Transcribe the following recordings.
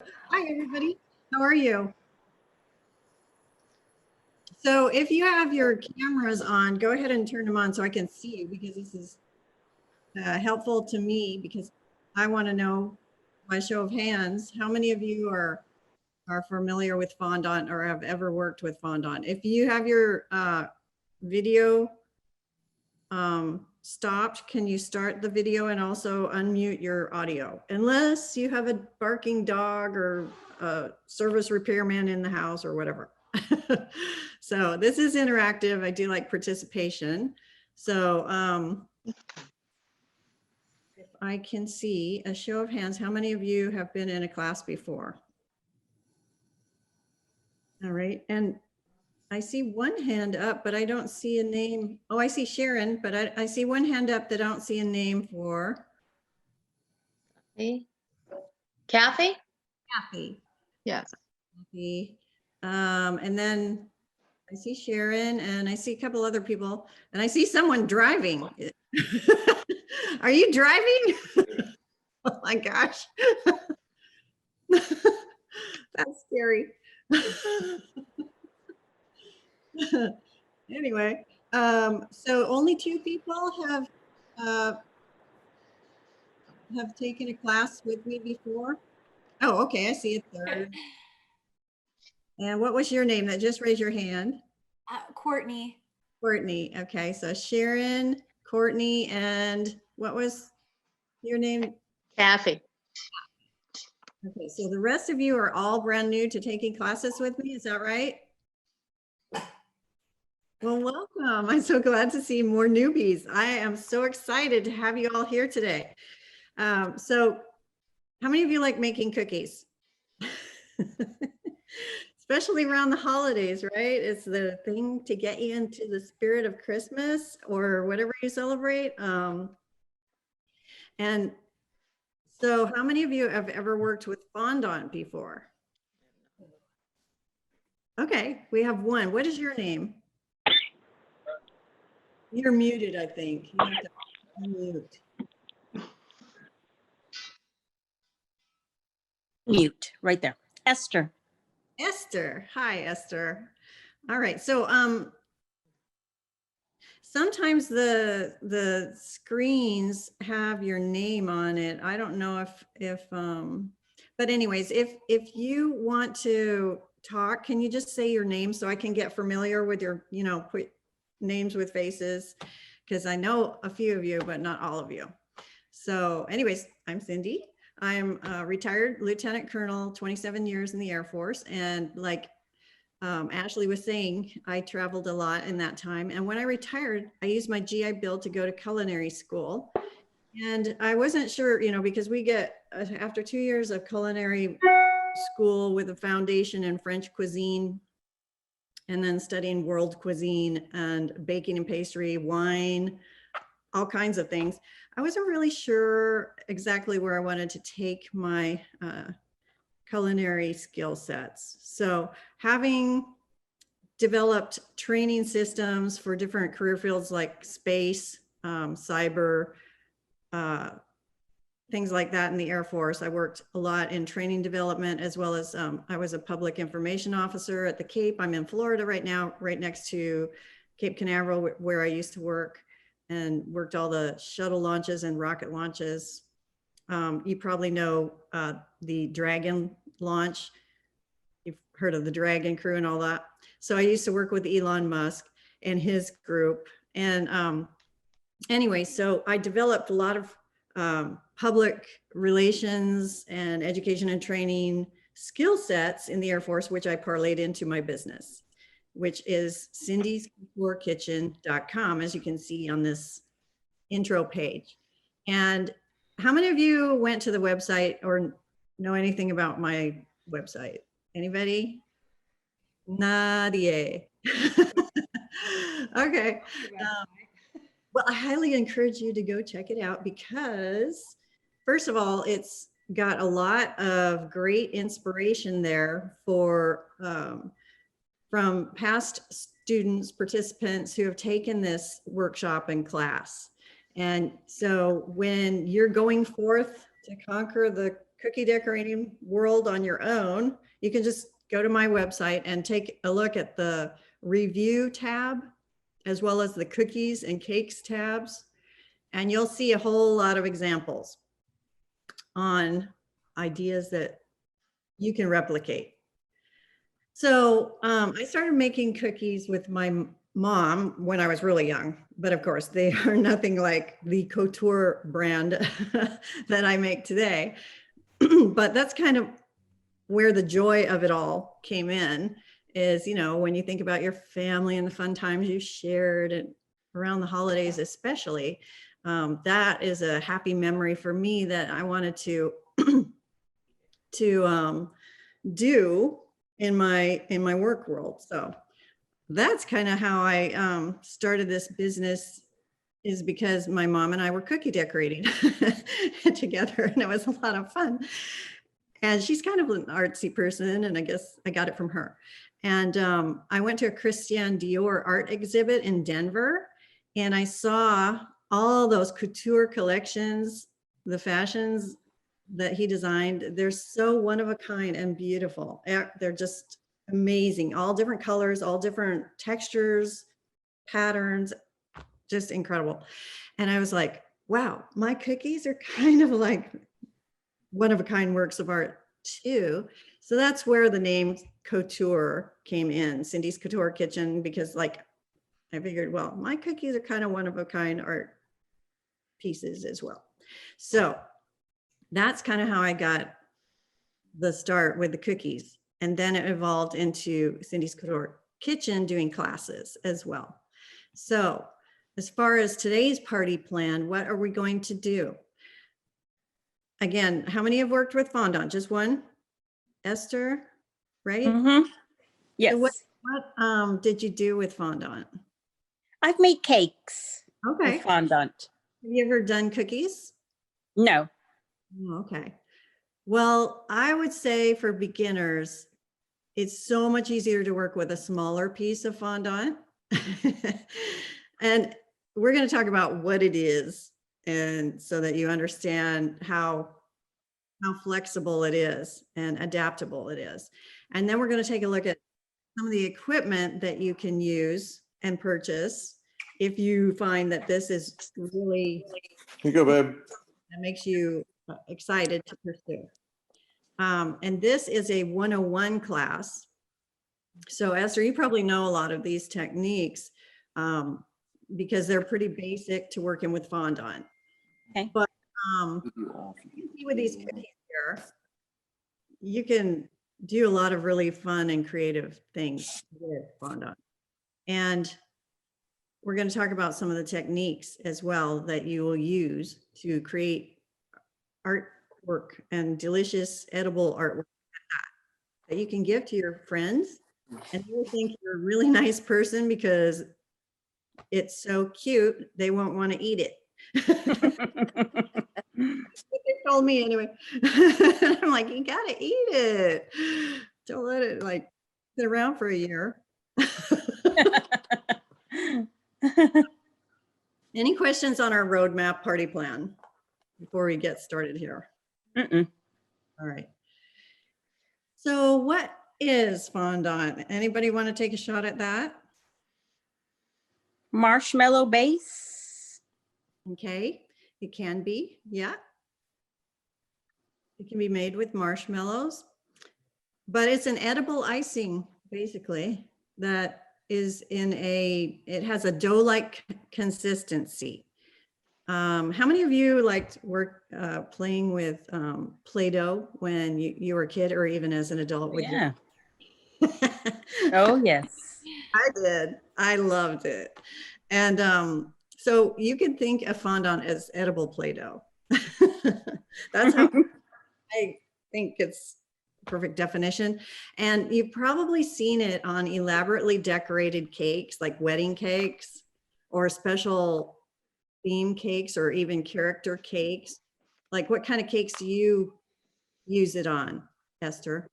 Hi, everybody. How are you? So if you have your cameras on, go ahead and turn them on so I can see you, because this is helpful to me, because I want to know, by show of hands, how many of you are familiar with fondant or have ever worked with fondant. If you have your video stopped, can you start the video and also unmute your audio? Unless you have a barking dog or a service repairman in the house or whatever. So this is interactive. I do like participation. So if I can see a show of hands, how many of you have been in a class before? All right, and I see one hand up, but I don't see a name. Oh, I see Sharon, but I see one hand up that I don't see a name for. Kathy? Kathy. Yes. Kathy. And then I see Sharon, and I see a couple other people, and I see someone driving. Are you driving? Oh my gosh. That's scary. Anyway, so only 2 people have taken a class with me before. Oh, okay, I see a third. And what was your name? That just raise your hand. Courtney. Courtney. Okay, so Sharon, Courtney, and what was your name? Kathy. Okay, so the rest of you are all brand new to taking classes with me, is that right? Well, welcome. I'm so glad to see more newbies. I am so excited to have you all here today. So how many of you like making cookies? Especially around the holidays, right? It's the thing to get you into the spirit of Christmas or whatever you celebrate. And so how many of you have ever worked with fondant before? Okay, we have one. What is your name? You're muted, I think. You have to unmute. Mute right there. Esther. Esther. Hi, Esther. All right. So sometimes the screens have your name on it. I don't know but anyways, if you want to talk, can you just say your name so I can get familiar with your, put names with faces, because I know a few of you, but not all of you. So anyways, I'm Cindy. I'm a retired Lieutenant Colonel, 27 years in the Air Force. And like Ashley was saying, I traveled a lot in that time. And when I retired, I used my GI Bill to go to culinary school. And I wasn't sure, because we get, after 2 years of culinary school with a foundation in French cuisine, and then studying world cuisine and baking and pastry, wine, all kinds of things, I wasn't really sure exactly where I wanted to take my culinary skill sets. So having developed training systems for different career fields like space, cyber, things like that in the Air Force. I worked a lot in training development, as well as I was a public information officer at the Cape. I'm in Florida right now, right next to Cape Canaveral, where I used to work, and worked all the shuttle launches and rocket launches. You probably know the Dragon launch. You've heard of the Dragon crew and all that. So I used to work with Elon Musk and his group. And anyway, so I developed a lot of public relations and education and training skill sets in the Air Force, which I parlayed into my business, which is cindyscouteurekitchen.com, as you can see on this intro page. And how many of you went to the website or know anything about my website? Anybody? Nadie. Okay. Well, I highly encourage you to go check it out, because first of all, it's got a lot of great inspiration there for from past students, participants who have taken this workshop and class. And so when you're going forth to conquer the cookie decorating world on your own, you can just go to my website and take a look at the review tab, as well as the cookies and cakes tabs. And you'll see a whole lot of examples on ideas that you can replicate. So I started making cookies with my mom when I was really young, but of course they are nothing like the couture brand that I make today. But that's kind of where the joy of it all came in, is, you know, when you think about your family and the fun times you shared and around the holidays, especially, that is a happy memory for me that I wanted to do in my work world. So that's kind of how I started this business, is because my mom and I were cookie decorating together, and it was a lot of fun. And she's kind of an artsy person, and I guess I got it from her. And I went to a Christian Dior art exhibit in Denver, and I saw all those couture collections, the fashions that he designed. They're so one of a kind and beautiful. They're just amazing. All different colors, all different textures, patterns, just incredible. And I was like, wow, my cookies are kind of like one of a kind works of art too. So that's where the name couture came in, Cindy's Couture Kitchen, because like I figured, well, my cookies are kind of one of a kind art pieces as well. So that's kind of how I got the start with the cookies. And then it evolved into Cindy's Couture Kitchen doing classes as well. So as far as today's party plan, what are we going to do? Again, how many have worked with fondant? Just one? Esther, right? Mm-hmm. Yes. So what did you do with fondant? I've made cakes Okay. with fondant. Have you ever done cookies? No. Oh, okay. Well, I would say for beginners, it's so much easier to work with a smaller piece of fondant. And we're going to talk about what it is, and so that you understand how flexible it is and adaptable it is. And then we're going to take a look at some of the equipment that you can use and purchase if you find that this is really, Here you go, babe. that makes you excited to pursue. And this is a 101 class. So Esther, you probably know a lot of these techniques because they're pretty basic to working with fondant. Okay. But you can see with these cookies here, you can do a lot of really fun and creative things with fondant. And we're going to talk about some of the techniques as well that you will use to create artwork and delicious edible artwork that you can give to your friends, and they will think you're a really nice person because it's so cute they won't want to eat it. What they told me anyway. I'm like, you gotta eat it. Don't let it like sit around for a year. Any questions on our roadmap party plan before we get started here? Mm-mm. All right. So what is fondant? Anybody want to take a shot at that? Marshmallow base. Okay, it can be, yeah. It can be made with marshmallows, but it's an edible icing, basically, that is it has a dough-like consistency. How many of you liked playing with Play-Doh when you were a kid, or even as an adult? With Yeah. Oh, yes. I did. I loved it. And so you can think of fondant as edible Play-Doh. That's how I think it's perfect definition. And you've probably seen it on elaborately decorated cakes, like wedding cakes or special theme cakes, or even character cakes. Like, what kind of cakes do you use it on, Esther?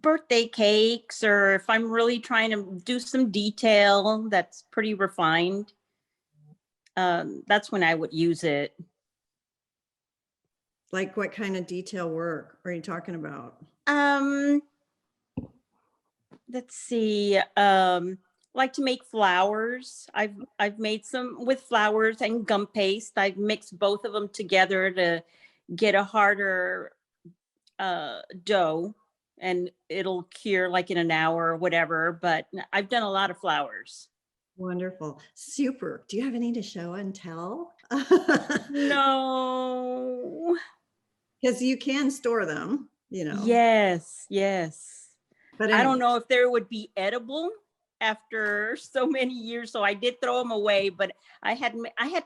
Birthday cakes, or if I'm really trying to do some detail that's pretty refined, that's when I would use it. Like what kind of detail work are you talking about? Let's see. Like to make flowers. I've made some with flowers and gum paste. I've mixed both of them together to get a harder dough, and it'll cure like in an hour or whatever. But I've done a lot of flowers. Wonderful. Super. Do you have any to show and tell? No. Because you can store them, you know. Yes, yes. But I don't anyway, know if they would be edible after so many years, so I did throw them away. But I had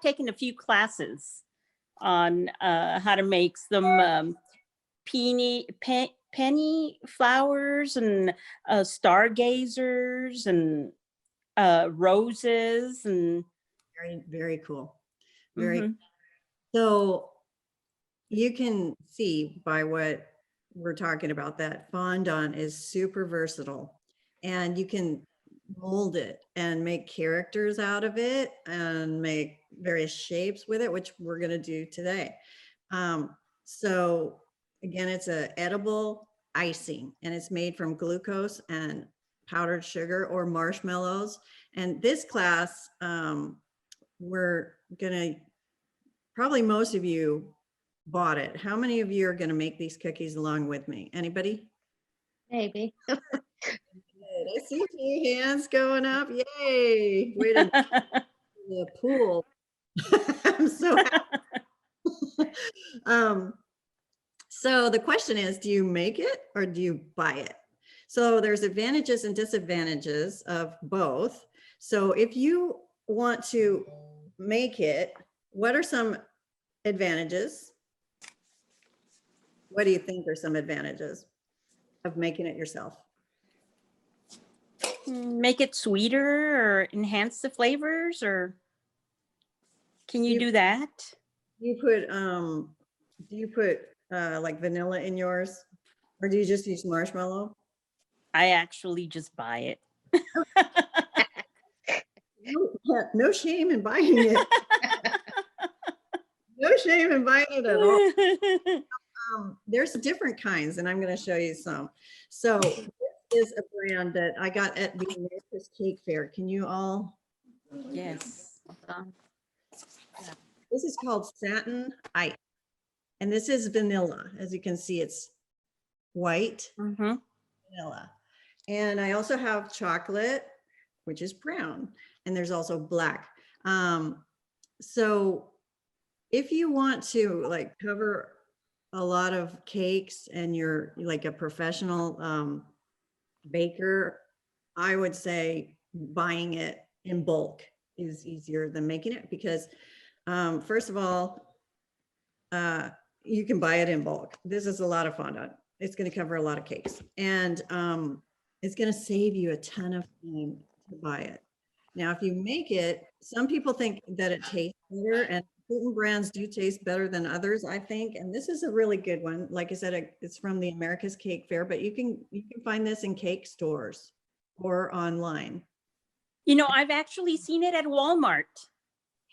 taken a few classes on how to make some penny flowers and stargazers and roses and. very, very cool. Very. Mhm. So you can see by what we're talking about that fondant is super versatile, and you can mold it and make characters out of it and make various shapes with it, which we're going to do today. So again, it's a edible icing, and it's made from glucose and powdered sugar or marshmallows. And this class, we're gonna, probably most of you bought it. How many of you are gonna make these cookies along with me? Anybody? Maybe. Good. I see a few hands going up. Yay. Way to the pool. I'm so happy. So the question is, do you make it or do you buy it? So there's advantages and disadvantages of both. So if you want to make it, what are some advantages? What do you think are some advantages of making it yourself? Make it sweeter or enhance the flavors, or can you do that? Do you put like vanilla in yours, or do you just use marshmallow? I actually just buy it. No shame in buying it. No shame in buying it at all. There's different kinds, and I'm going to show you some. So this is a brand that I got at the America's Cake Fair. Can you all? Yes. This is called Satin Ice, and this is vanilla. As you can see, it's white vanilla. And I also have chocolate, which is brown, and there's also black. So if you want to like cover a lot of cakes and you're like a professional baker, I would say buying it in bulk is easier than making it, because first of all, you can buy it in bulk. This is a lot of fondant. It's going to cover a lot of cakes, and it's going to save you a ton of time to buy it. Now, if you make it, some people think that it tastes better, and certain brands do taste better than others, I think. And this is a really good one. Like I said, it's from the America's Cake Fair, but you can find this in cake stores or online. You know, I've actually seen it at Walmart.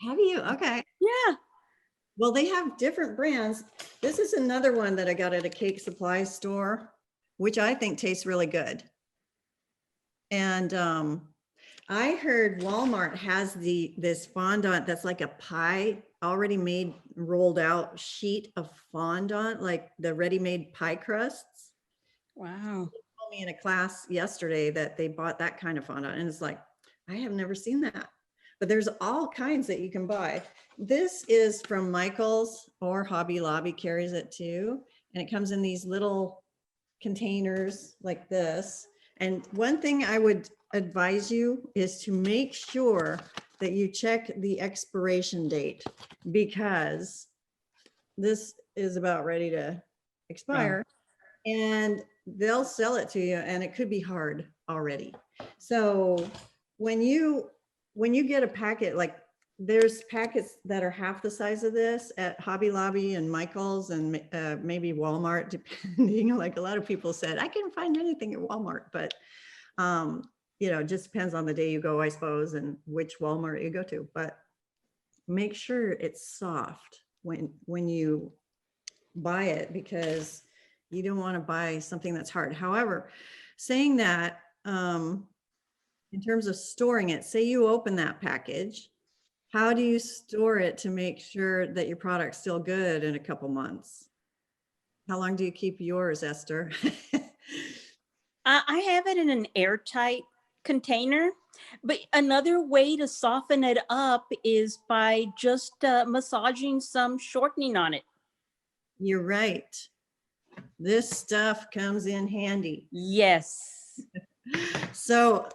Have you? Okay. Yeah. Well, they have different brands. This is another one that I got at a cake supply store, which I think tastes really good. And I heard Walmart has this fondant that's like a pie, already made, rolled out sheet of fondant, like the ready-made pie crusts. Wow. They told me in a class yesterday that they bought that kind of fondant, and it's like, I have never seen that. But there's all kinds that you can buy. This is from Michael's, or Hobby Lobby carries it too. And it comes in these little containers like this. And one thing I would advise you is to make sure that you check the expiration date, because this is about ready to expire, and they'll sell it to you and it could be hard already. So when you get a packet, like there's packets that are half the size of this at Hobby Lobby and Michael's and maybe Walmart, depending. Like a lot of people said, I can't find anything at Walmart, but you know, it just depends on the day you go, I suppose, and which Walmart you go to. But make sure it's soft when you buy it because you don't want to buy something that's hard. However, saying that, in terms of storing it, say you open that package, how do you store it to make sure that your product's still good in a couple months? How long do you keep yours, Esther? I have it in an airtight container, but another way to soften it up is by just massaging some shortening on it. You're right. This stuff comes in handy. Yes. So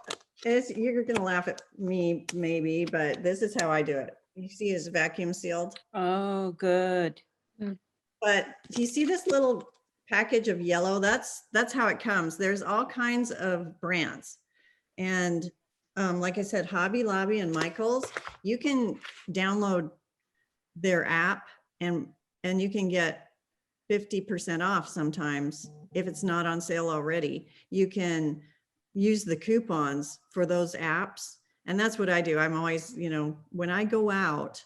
you're gonna laugh at me maybe, but this is how I do it. You see it's vacuum sealed, Oh, good. but do you see this little package of yellow? That's how it comes. There's all kinds of brands. And like I said, Hobby Lobby and Michael's, you can download their app and you can get 50% off sometimes if it's not on sale already. You can use the coupons for those apps. And that's what I do. I'm always, when I go out,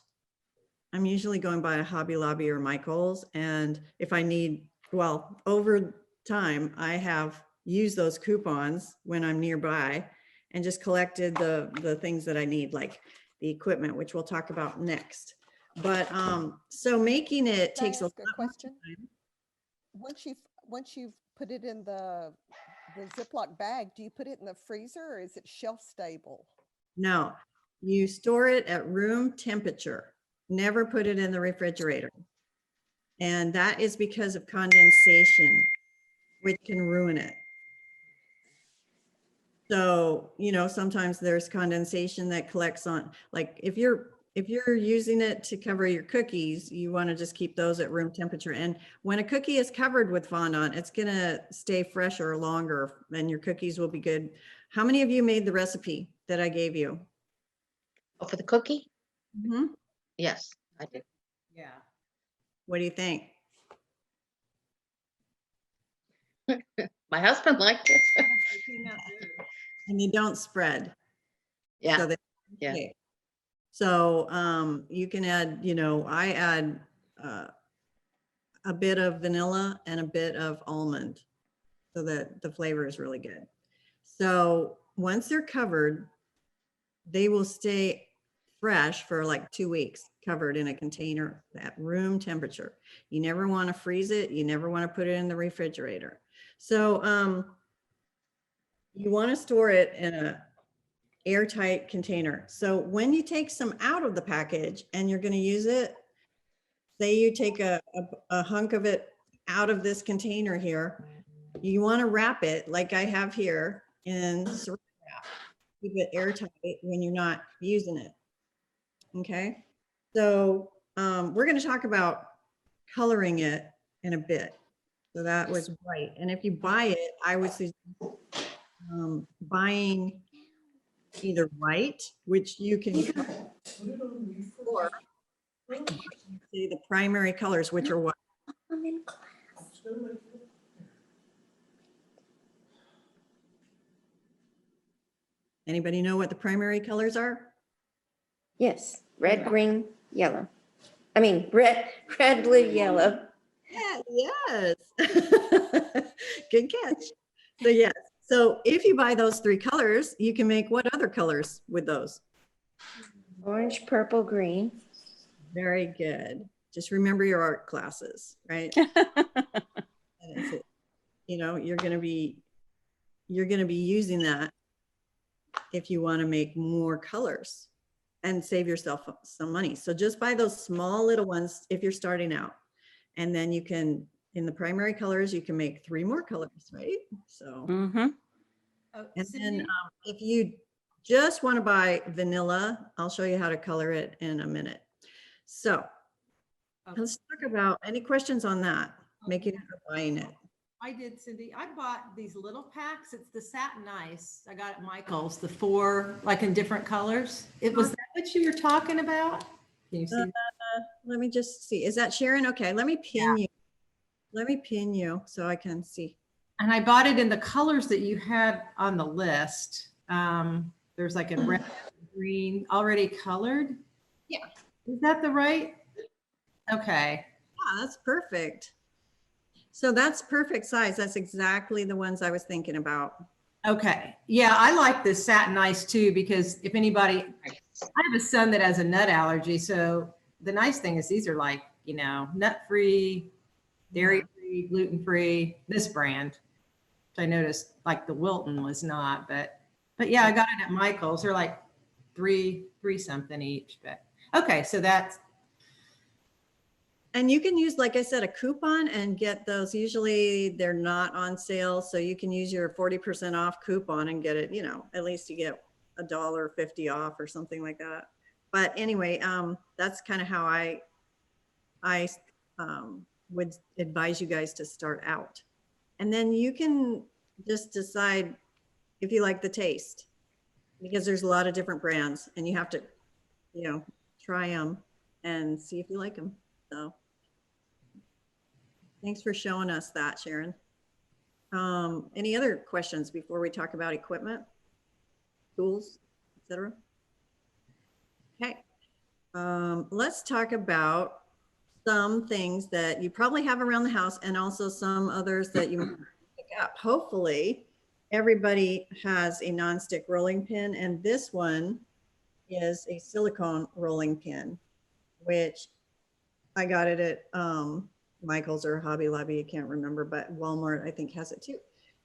I'm usually going by a Hobby Lobby or Michael's. And if I need, well, over time, I have used those coupons when I'm nearby and just collected the things that I need, like the equipment, which we'll talk about next. But so making it Can I takes a ask lot a question? more time. Once you've put it in the Ziploc bag, do you put it in the freezer or is it shelf stable? No, you store it at room temperature. Never put it in the refrigerator. And that is because of condensation, which can ruin it. So, sometimes there's condensation that collects on, like if you're using it to cover your cookies, you want to just keep those at room temperature. And when a cookie is covered with fondant, it's going to stay fresher longer and your cookies will be good. How many of you made the recipe that I gave you? Oh, for the cookie? Mhm. Yes, I did. Yeah. What do you think? My husband liked it. And you don't spread. So Yeah, they- yeah. okay. So you can add, I add a bit of vanilla and a bit of almond so that the flavor is really good. So once they're covered, they will stay fresh for like 2 weeks, covered in a container at room temperature. You never want to freeze it. You never want to put it in the refrigerator. So you want to store it in a airtight container. So when you take some out of the package and you're going to use it, say you take a hunk of it out of this container here, you want to wrap it like I have here in saran wrap. Keep it airtight when you're not using it. Okay. So we're going to talk about coloring it in a bit. So that was white. And if you buy it, I would suggest buying either white, which you can, or see the primary colors, which are what? I'm in class. Anybody know what the primary colors are? Yes, red, green, yellow. I mean, red, blue, yellow. Yeah, yes. Good catch. So yes. So if you buy those 3 colors, you can make what other colors with those? Orange, purple, green. Very good. Just remember your art classes, right? You're going to be using that if you want to make more colors and save yourself some money. So just buy those small little ones if you're starting out. And then you can, in the primary colors, you can make 3 more colors, right? So, Mm-hmm. and then if you just want to buy vanilla, I'll show you how to color it in a minute. So let's talk about any questions on that, making it or buying it. I did, Cindy. I bought these little packs. It's the Satin Ice. I got at Michael's, the 4, like in different colors. Was that what you were talking about? Can you see? Let me just see. Is that Sharon? Okay, let me pin you. Let me pin you so I can see. And I bought it in the colors that you had on the list. There's like a red, green, already colored. Yeah. Is that the right? Okay. Yeah, that's perfect. So that's perfect size. That's exactly the ones I was thinking about. Okay. Yeah, I like this satin ice too, because if anybody, I have a son that has a nut allergy. So the nice thing is these are like, you know, nut-free, dairy-free, gluten-free, this brand. I noticed like the Wilton was not, but yeah, I got it at Michael's. They're like three something each, but okay. So that's, And you can use, like I said, a coupon and get those. Usually they're not on sale. So you can use your 40% off coupon and get it, you know, at least you get $1.50 off or something like that. But anyway, that's kind of how I would advise you guys to start out. And then you can just decide if you like the taste, because there's a lot of different brands and you have to, you know, try them and see if you like them. So thanks for showing us that, Sharon. Any other questions before we talk about equipment, tools, etc.? Okay, let's talk about some things that you probably have around the house and also some others that you might pick up. Hopefully, everybody has a nonstick rolling pin, and this one is a silicone rolling pin, which I got it at Michael's or Hobby Lobby, I can't remember, but Walmart I think has it too.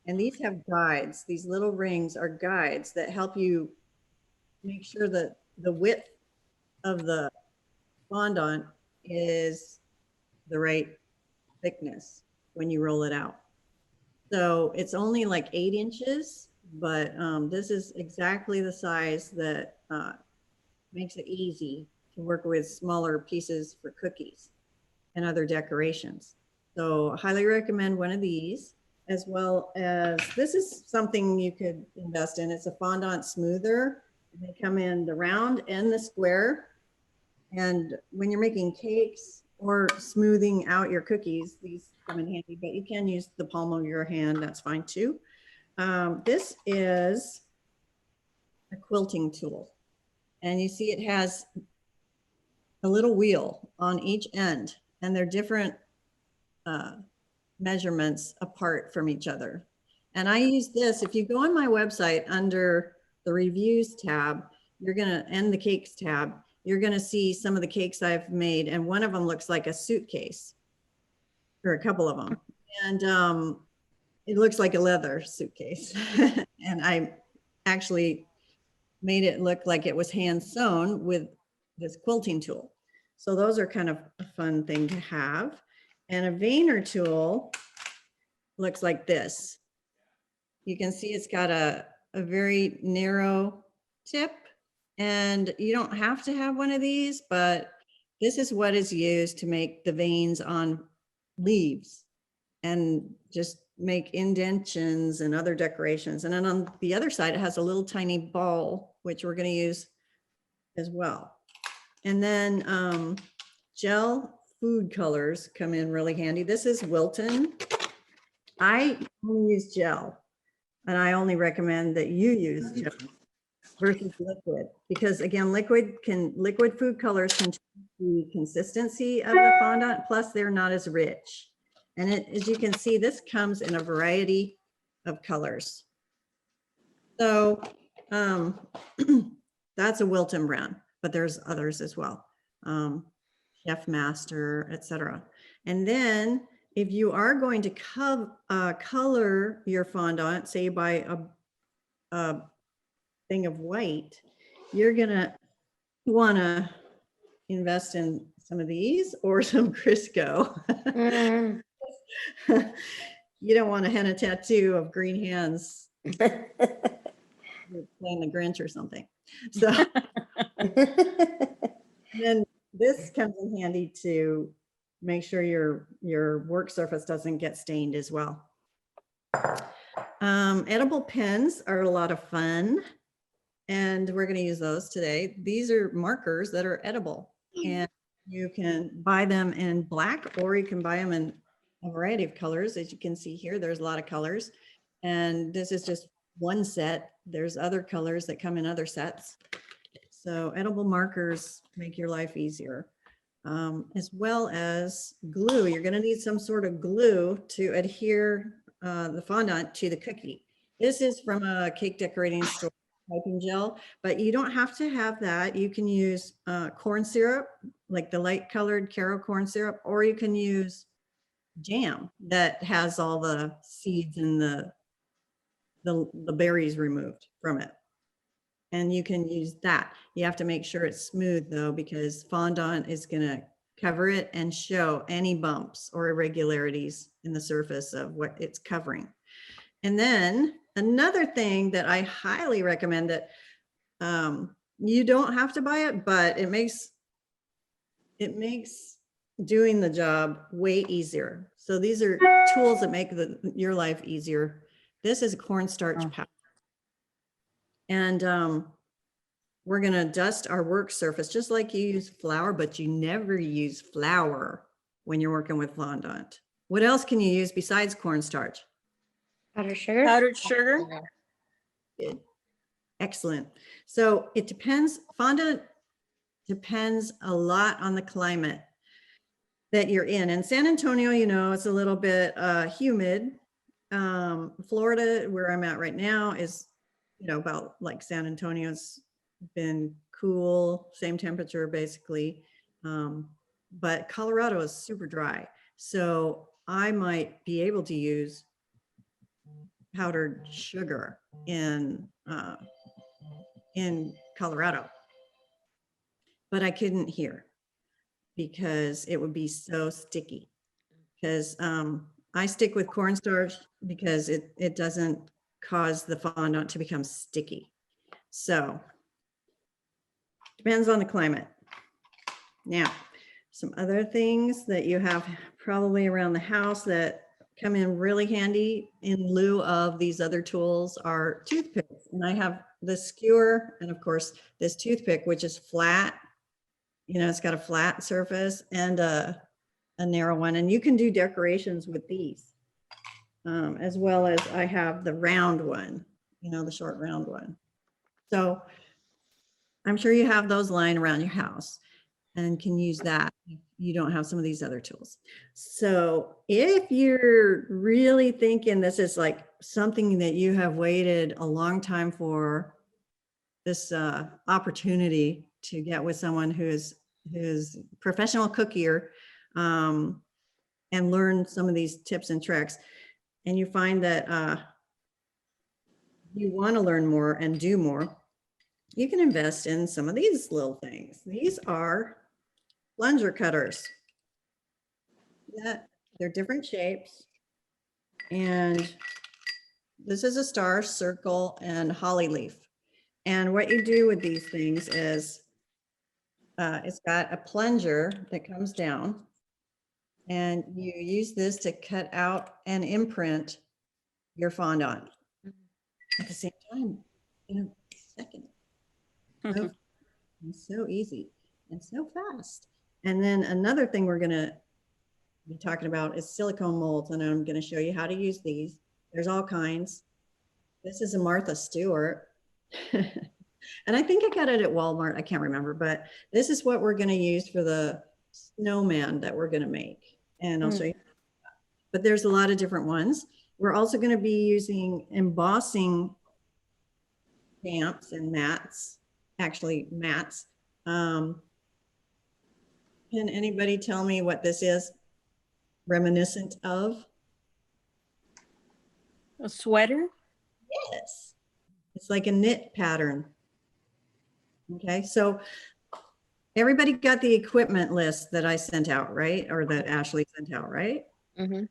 And these have guides. These little rings are guides that help you make sure that the width of the fondant is the right thickness when you roll it out. So it's only like 8 inches, but this is exactly the size that makes it easy to work with smaller pieces for cookies and other decorations. So highly recommend one of these, as well as this is something you could invest in. It's a Fondant Smoother. They come in the round and the square. And when you're making cakes or smoothing out your cookies, these come in handy, but you can use the palm of your hand. That's fine too. This is a quilting tool. And you see it has a little wheel on each end, and they're different measurements apart from each other. And I use this, if you go on my website under the reviews tab, you're gonna, and the cakes tab, you're gonna see some of the cakes I've made, and one of them looks like a suitcase, or a couple of them. And it looks like a leather suitcase. And I actually made it look like it was hand sewn with this quilting tool. So those are kind of a fun thing to have. And a veiner tool looks like this. You can see it's got a very narrow tip, and you don't have to have one of these, but this is what is used to make the veins on leaves and just make indentions and other decorations. And then on the other side, it has a little tiny ball, which we're going to use as well. And then gel food colors come in really handy. This is Wilton. I only use gel, and I only recommend that you use gel versus liquid, because again, liquid food colors can change the consistency of the fondant, plus they're not as rich. And as you can see, this comes in a variety of colors. So that's a Wilton brand, but there's others as well. Chef Master, etc. And then if you are going to color your fondant, say you buy a thing of white, you're gonna wanna invest in some of these or some Crisco. Mm. You don't want a henna tattoo of green hands playing the Grinch or something. So then this comes in handy to make sure your work surface doesn't get stained as well. Edible pens are a lot of fun, and we're going to use those today. These are markers that are edible, and you can buy them in black, or you can buy them in a variety of colors. As you can see here, there's a lot of colors, and this is just one set. There's other colors that come in other sets. So edible markers make your life easier. as well as glue. You're gonna need some sort of glue to adhere the fondant to the cookie. This is from a cake decorating store, piping gel, but you don't have to have that. You can use corn syrup, like the light colored Caro corn syrup, or you can use jam that has all the seeds and the berries removed from it. And you can use that. You have to make sure it's smooth though, because fondant is gonna cover it and show any bumps or irregularities in the surface of what it's covering. And then another thing that I highly recommend that you don't have to buy it, but it makes doing the job way easier. So these are tools that make your life easier. This is a cornstarch powder. And we're gonna dust our work surface just like you use flour, but you never use flour when you're working with fondant. What else can you use besides cornstarch? Powdered sugar. Powdered sugar. Good. Excellent. So it depends, fondant depends a lot on the climate that you're in. And San Antonio, you know, it's a little bit humid. Florida, where I'm at right now, is, you know, about like San Antonio's been cool, same temperature basically. But Colorado is super dry. So I might be able to use powdered sugar in Colorado, but I couldn't here because it would be so sticky. Because I stick with cornstarch because it doesn't cause the fondant to become sticky. So depends on the climate. Now, some other things that you have probably around the house that come in really handy in lieu of these other tools are toothpicks. And I have this skewer and of course this toothpick, which is flat. You know, it's got a flat surface and a narrow one. And you can do decorations with these, as well as I have the round one, you know, the short round one. So I'm sure you have those lying around your house and can use that if you don't have some of these other tools. So if you're really thinking this is like something that you have waited a long time for, this opportunity to get with someone who's professional cookier and learn some of these tips and tricks, and you find that you want to learn more and do more, you can invest in some of these little things. These are plunger cutters. Yeah, they're different shapes. And this is a star, circle, and holly leaf. And what you do with these things is it's got a plunger that comes down, and you use this to cut out and imprint your fondant at the same time in a second. So easy and so fast. And then another thing we're going to be talking about is silicone molds, and I'm going to show you how to use these. There's all kinds. This is a Martha Stewart. And I think I got it at Walmart. I can't remember, but this is what we're going to use for the snowman that we're going to make. And I'll show you. But there's a lot of different ones. We're also going to be using embossing stamps and mats, actually mats. Can anybody tell me what this is reminiscent of? A sweater? Yes. It's like a knit pattern. Okay, so everybody got the equipment list that I sent out, right? Or that Ashley sent out, right? Mhm.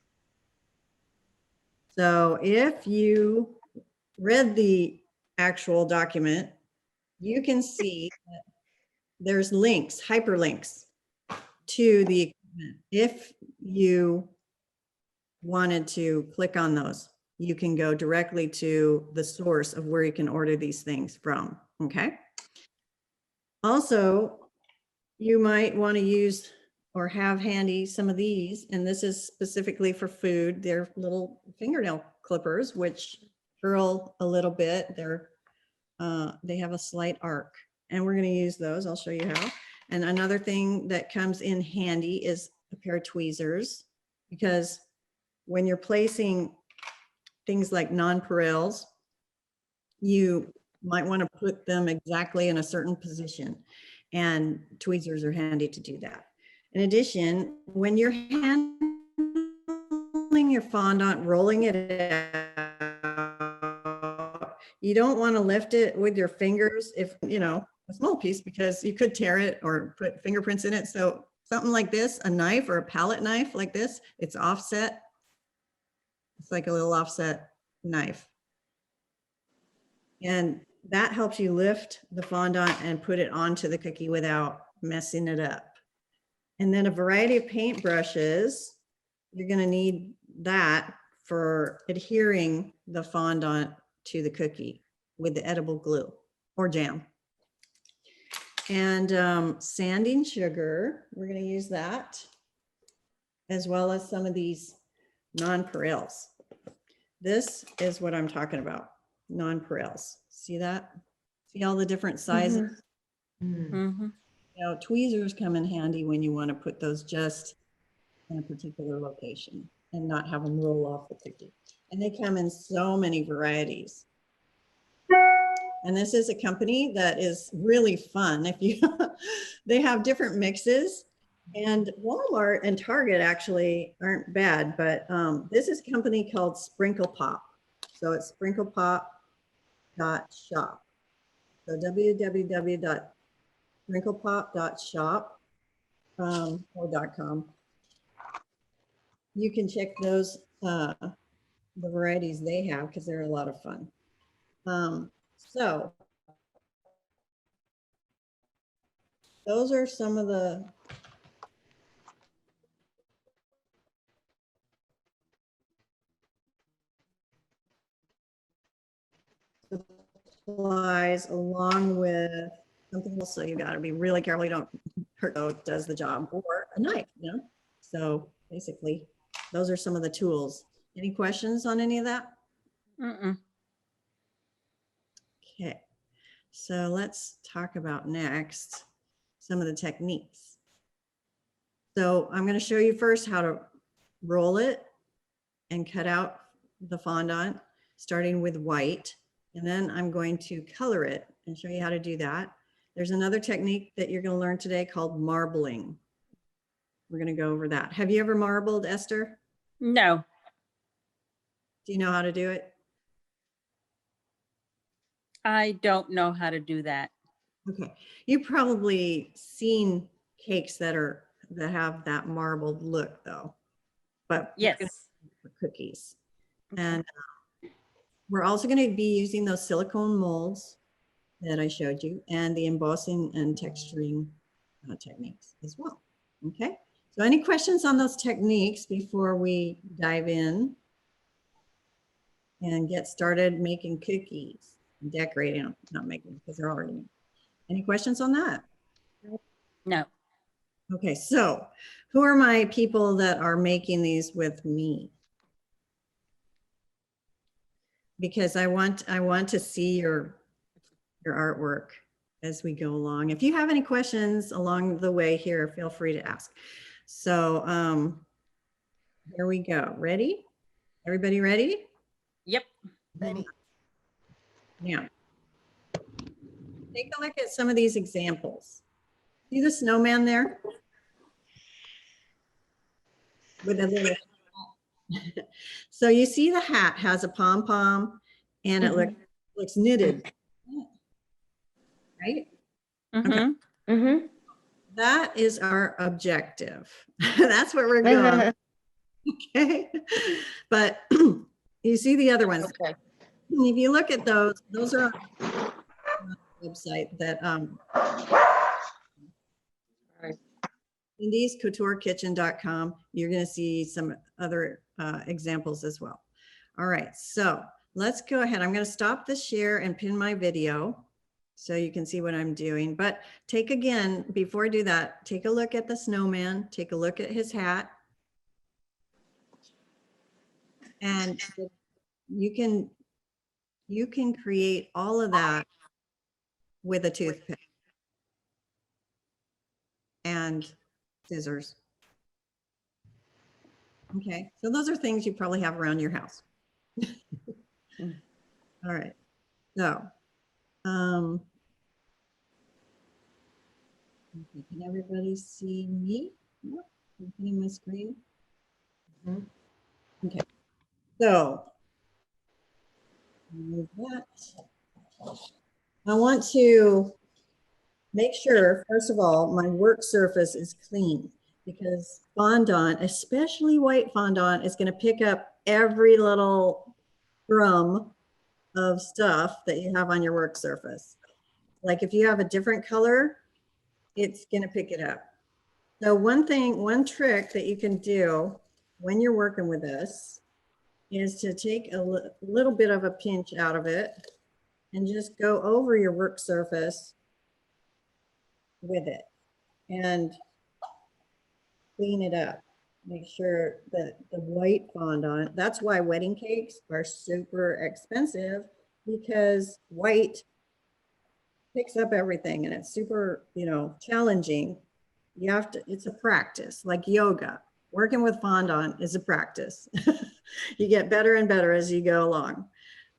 So if you read the actual document, you can see that there's links, hyperlinks to the equipment. If you wanted to click on those, you can go directly to the source of where you can order these things from, okay? Also, you might want to use or have handy some of these, and this is specifically for food. They're little fingernail clippers, which curl a little bit. They have a slight arc, and we're going to use those. I'll show you how. And another thing that comes in handy is a pair of tweezers, because when you're placing things like nonpareils, you might want to put them exactly in a certain position, and tweezers are handy to do that. In addition, when you're handling your fondant, rolling it out, you don't want to lift it with your fingers if, you know, a small piece, because you could tear it or put fingerprints in it. So something like this, a knife or a palette knife like this, it's offset. It's like a little offset knife. And that helps you lift the fondant and put it onto the cookie without messing it up. And then a variety of paint brushes. You're going to need that for adhering the fondant to the cookie with the edible glue or jam. And sanding sugar, we're going to use that, as well as some of these nonpareils. This is what I'm talking about, nonpareils. See that? See all the different sizes? Mhm. You know, tweezers come in handy when you want to put those just in a particular location and not have them roll off the cookie. And they come in so many varieties. And this is a company that is really fun. If you, they have different mixes, and Walmart and Target actually aren't bad, but this is a company called Sprinkle Pop. So it's sprinklepop.shop. So www.sprinklepop.shop or .com. You can check those, the varieties they have, because they're a lot of fun. So those are some of the supplies, along with something else. So you got to be really careful you don't hurt those, does the job, or a knife, you know? So basically, those are some of the tools. Any questions on any of that? Mm-mm. Okay, so let's talk about next some of the techniques. So I'm going to show you first how to roll it and cut out the fondant, starting with white. And then I'm going to color it and show you how to do that. There's another technique that you're going to learn today called marbling. We're going to go over that. Have you ever marbled, Esther? No, Do you know how to do it? I don't know how to do that. Okay. You've probably seen cakes that have that marbled look, though. But we're gonna Yes. do it for cookies. And we're also going to be using those silicone molds that I showed you, and the embossing and texturing techniques as well. Okay. So any questions on those techniques before we dive in and get started making cookies and decorating them? Not making, because they're already made. Any questions on that? No. Okay, so who are my people that are making these with me? Because I want to see your artwork as we go along. If you have any questions along the way here, feel free to ask. So here we go. Ready? Everybody ready? Yep. Ready. Now, take a look at some of these examples. See the snowman there? With a little so you see the hat has a pom-pom and it looks knitted, right? Mm-hmm. Okay. Mm-hmm. That is our objective. That's what we're going. Okay. But you see the other ones. Okay. If you look at those are on the website that Right. indiescouturekitchen.com. You're going to see some other examples as well. All right, so let's go ahead. I'm going to stop the share and pin my video so you can see what I'm doing. But take again, before I do that, take a look at the snowman, take a look at his hat. And you can create all of that with a toothpick. and scissors. Okay, so those are things you probably have around your house. All right, so, okay, can everybody see me? Yep, I'm hitting my screen. Mhm. Okay, so move that. I want to make sure, first of all, my work surface is clean, because fondant, especially white fondant, is going to pick up every little crumb of stuff that you have on your work surface. Like if you have a different color, it's going to pick it up. So one trick that you can do when you're working with this is to take a little bit of a pinch out of it and just go over your work surface with it and clean it up. Make sure that the white fondant, that's why wedding cakes are super expensive, because white picks up everything and it's super, challenging. You have to, it's a practice, like yoga. Working with fondant is a practice. You get better and better as you go along.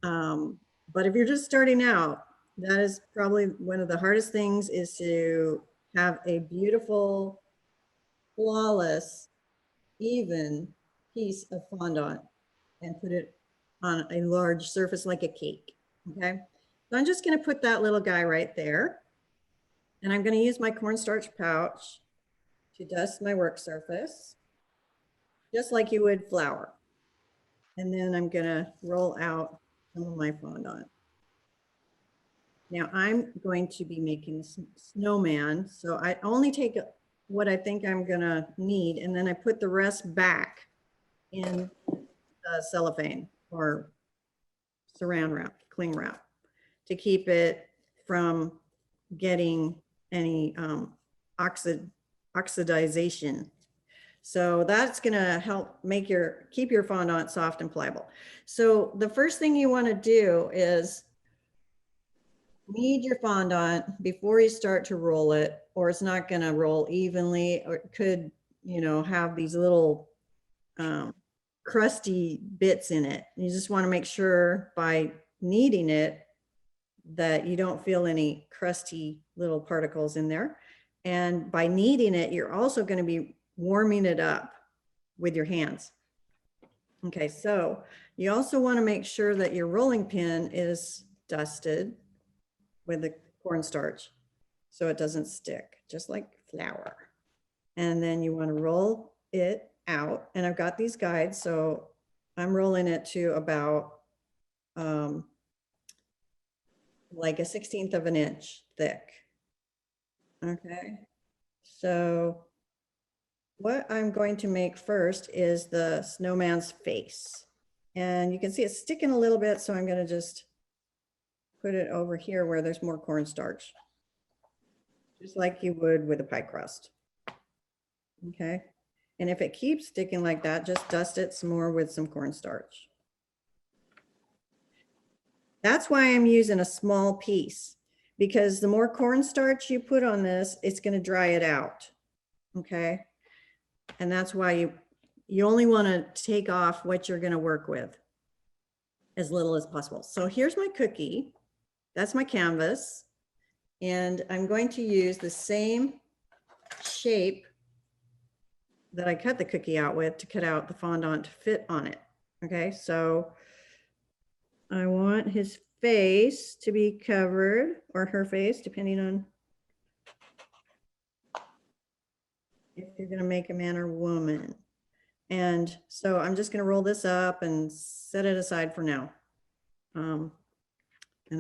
But if you're just starting out, that is probably one of the hardest things, is to have a beautiful, flawless, even piece of fondant and put it on a large surface like a cake. Okay, so I'm just going to put that little guy right there, and I'm going to use my cornstarch pouch to dust my work surface just like you would flour. And then I'm going to roll out some of my fondant. Now I'm going to be making snowman, so I only take what I think I'm going to need, and then I put the rest back in cellophane or saran wrap, cling wrap, to keep it from getting any oxidization. So that's going to help keep your fondant soft and pliable. So the first thing you want to do is knead your fondant before you start to roll it, or it's not going to roll evenly, or it could, have these little crusty bits in it. You just want to make sure by kneading it that you don't feel any crusty little particles in there. And by kneading it, you're also going to be warming it up with your hands. Okay, so you also want to make sure that your rolling pin is dusted with the cornstarch so it doesn't stick, just like flour. And then you want to roll it out. And I've got these guides, so I'm rolling it to about like a 1/16 of an inch thick. Okay, so what I'm going to make first is the snowman's face. And you can see it's sticking a little bit, so I'm going to just put it over here where there's more cornstarch, just like you would with a pie crust. Okay, and if it keeps sticking like that, just dust it some more with some cornstarch. That's why I'm using a small piece, because the more cornstarch you put on this, it's going to dry it out. Okay, and that's why you only want to take off what you're going to work with, as little as possible. So here's my cookie. That's my canvas. And I'm going to use the same shape that I cut the cookie out with to cut out the fondant to fit on it. Okay, so I want his face to be covered, or her face, depending on if you're going to make a man or woman. And so I'm just going to roll this up and set it aside for now. And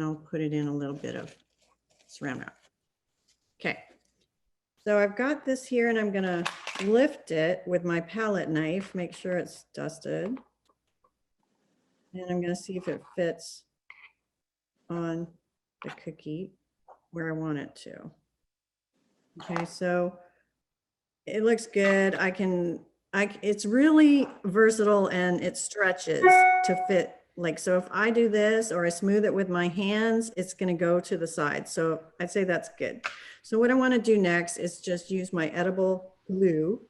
I'll put it in a little bit of saran wrap. Okay, so I've got this here, and I'm going to lift it with my palette knife, make sure it's dusted. And I'm going to see if it fits on the cookie where I want it to. Okay, so it looks good. It's really versatile, and it stretches to fit like, so if I do this or I smooth it with my hands, it's going to go to the side. So I'd say that's good. So what I want to do next is just use my edible glue,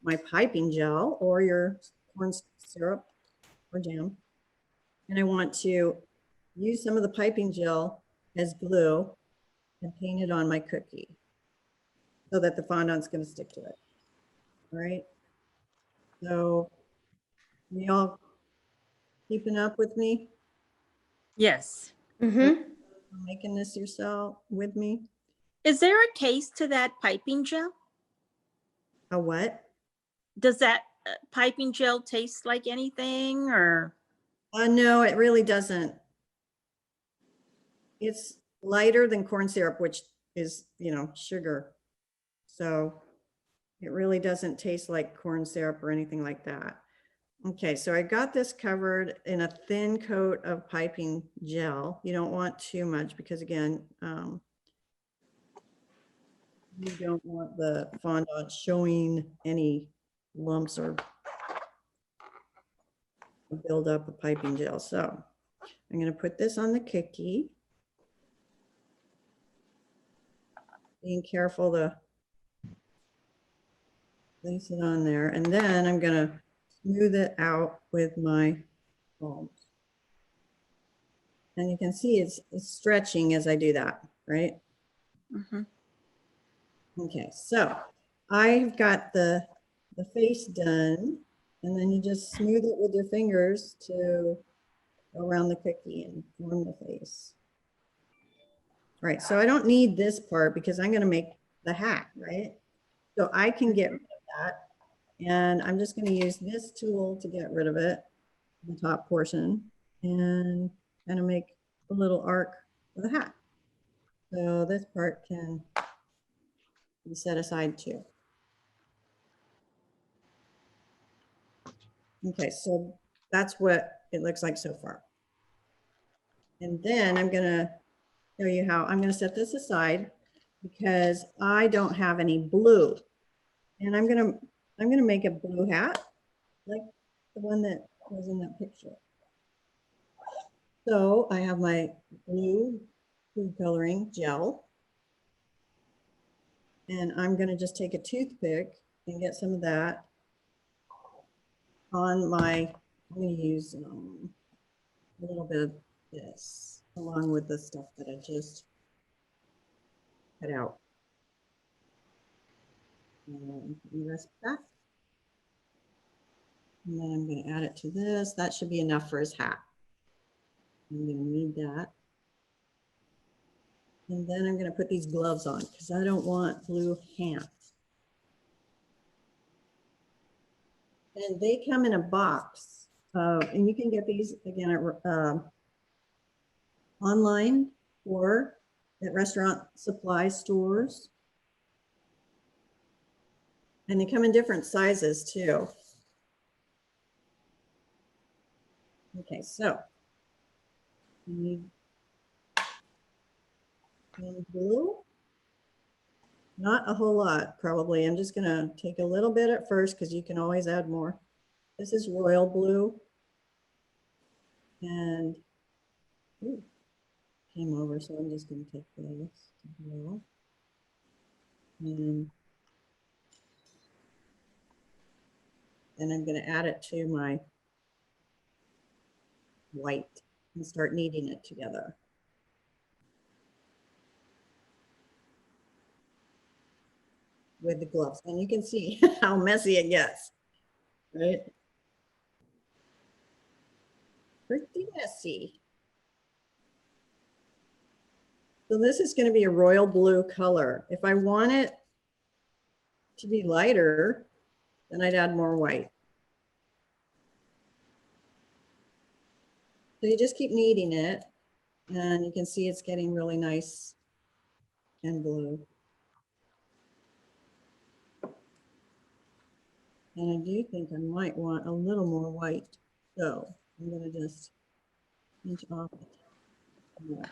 my piping gel or your corn syrup or jam. And I want to use some of the piping gel as glue and paint it on my cookie so that the fondant's going to stick to it. All right. So we all keeping up with me? Yes. Mm-hmm. Making this yourself with me? Is there a taste to that piping gel? A what? Does that piping gel taste like anything or? No, it really doesn't. It's lighter than corn syrup, which is, you know, sugar. So it really doesn't taste like corn syrup or anything like that. Okay, so I got this covered in a thin coat of piping gel. You don't want too much because again, you don't want the fondant showing any lumps or build up of piping gel. So I'm going to put this on the cookie. Being careful to place it on there. And then I'm going to smooth it out with my palms. And you can see it's stretching as I do that, right? Mhm. Okay, so I've got the face done, and then you just smooth it with your fingers to go around the cookie and form the face. All right, so I don't need this part because I'm going to make the hat, right? So I can get rid of that, and I'm just going to use this tool to get rid of it, the top portion, and kind of make a little arc for the hat. So this part can be set aside too. Okay, so that's what it looks like so far. And then I'm gonna show you how I'm gonna set this aside because I don't have any blue. And I'm gonna make a blue hat like the one that was in that picture. So I have my blue food coloring gel. And I'm gonna just take a toothpick and get some of that on my, I'm gonna use a little bit of this along with the stuff that I just cut out. And the rest back. And then I'm going to add it to this. That should be enough for his hat. I'm going to need that. And then I'm going to put these gloves on because I don't want blue hands. And they come in a box. And you can get these again at online or at restaurant supply stores. And they come in different sizes too. Okay, so you need blue. Not a whole lot, probably. I'm just gonna take a little bit at first because you can always add more. This is royal blue. And ooh, came over, so I'm just gonna take this blue. And then I'm gonna add it to my white and start kneading it together. With the gloves. And you can see how messy it gets, right? Pretty messy. So this is going to be a royal blue color. If I want it to be lighter, then I'd add more white. So you just keep kneading it and you can see it's getting really nice and blue. And I do think I might want a little more white. So I'm going to just pinch off the top more.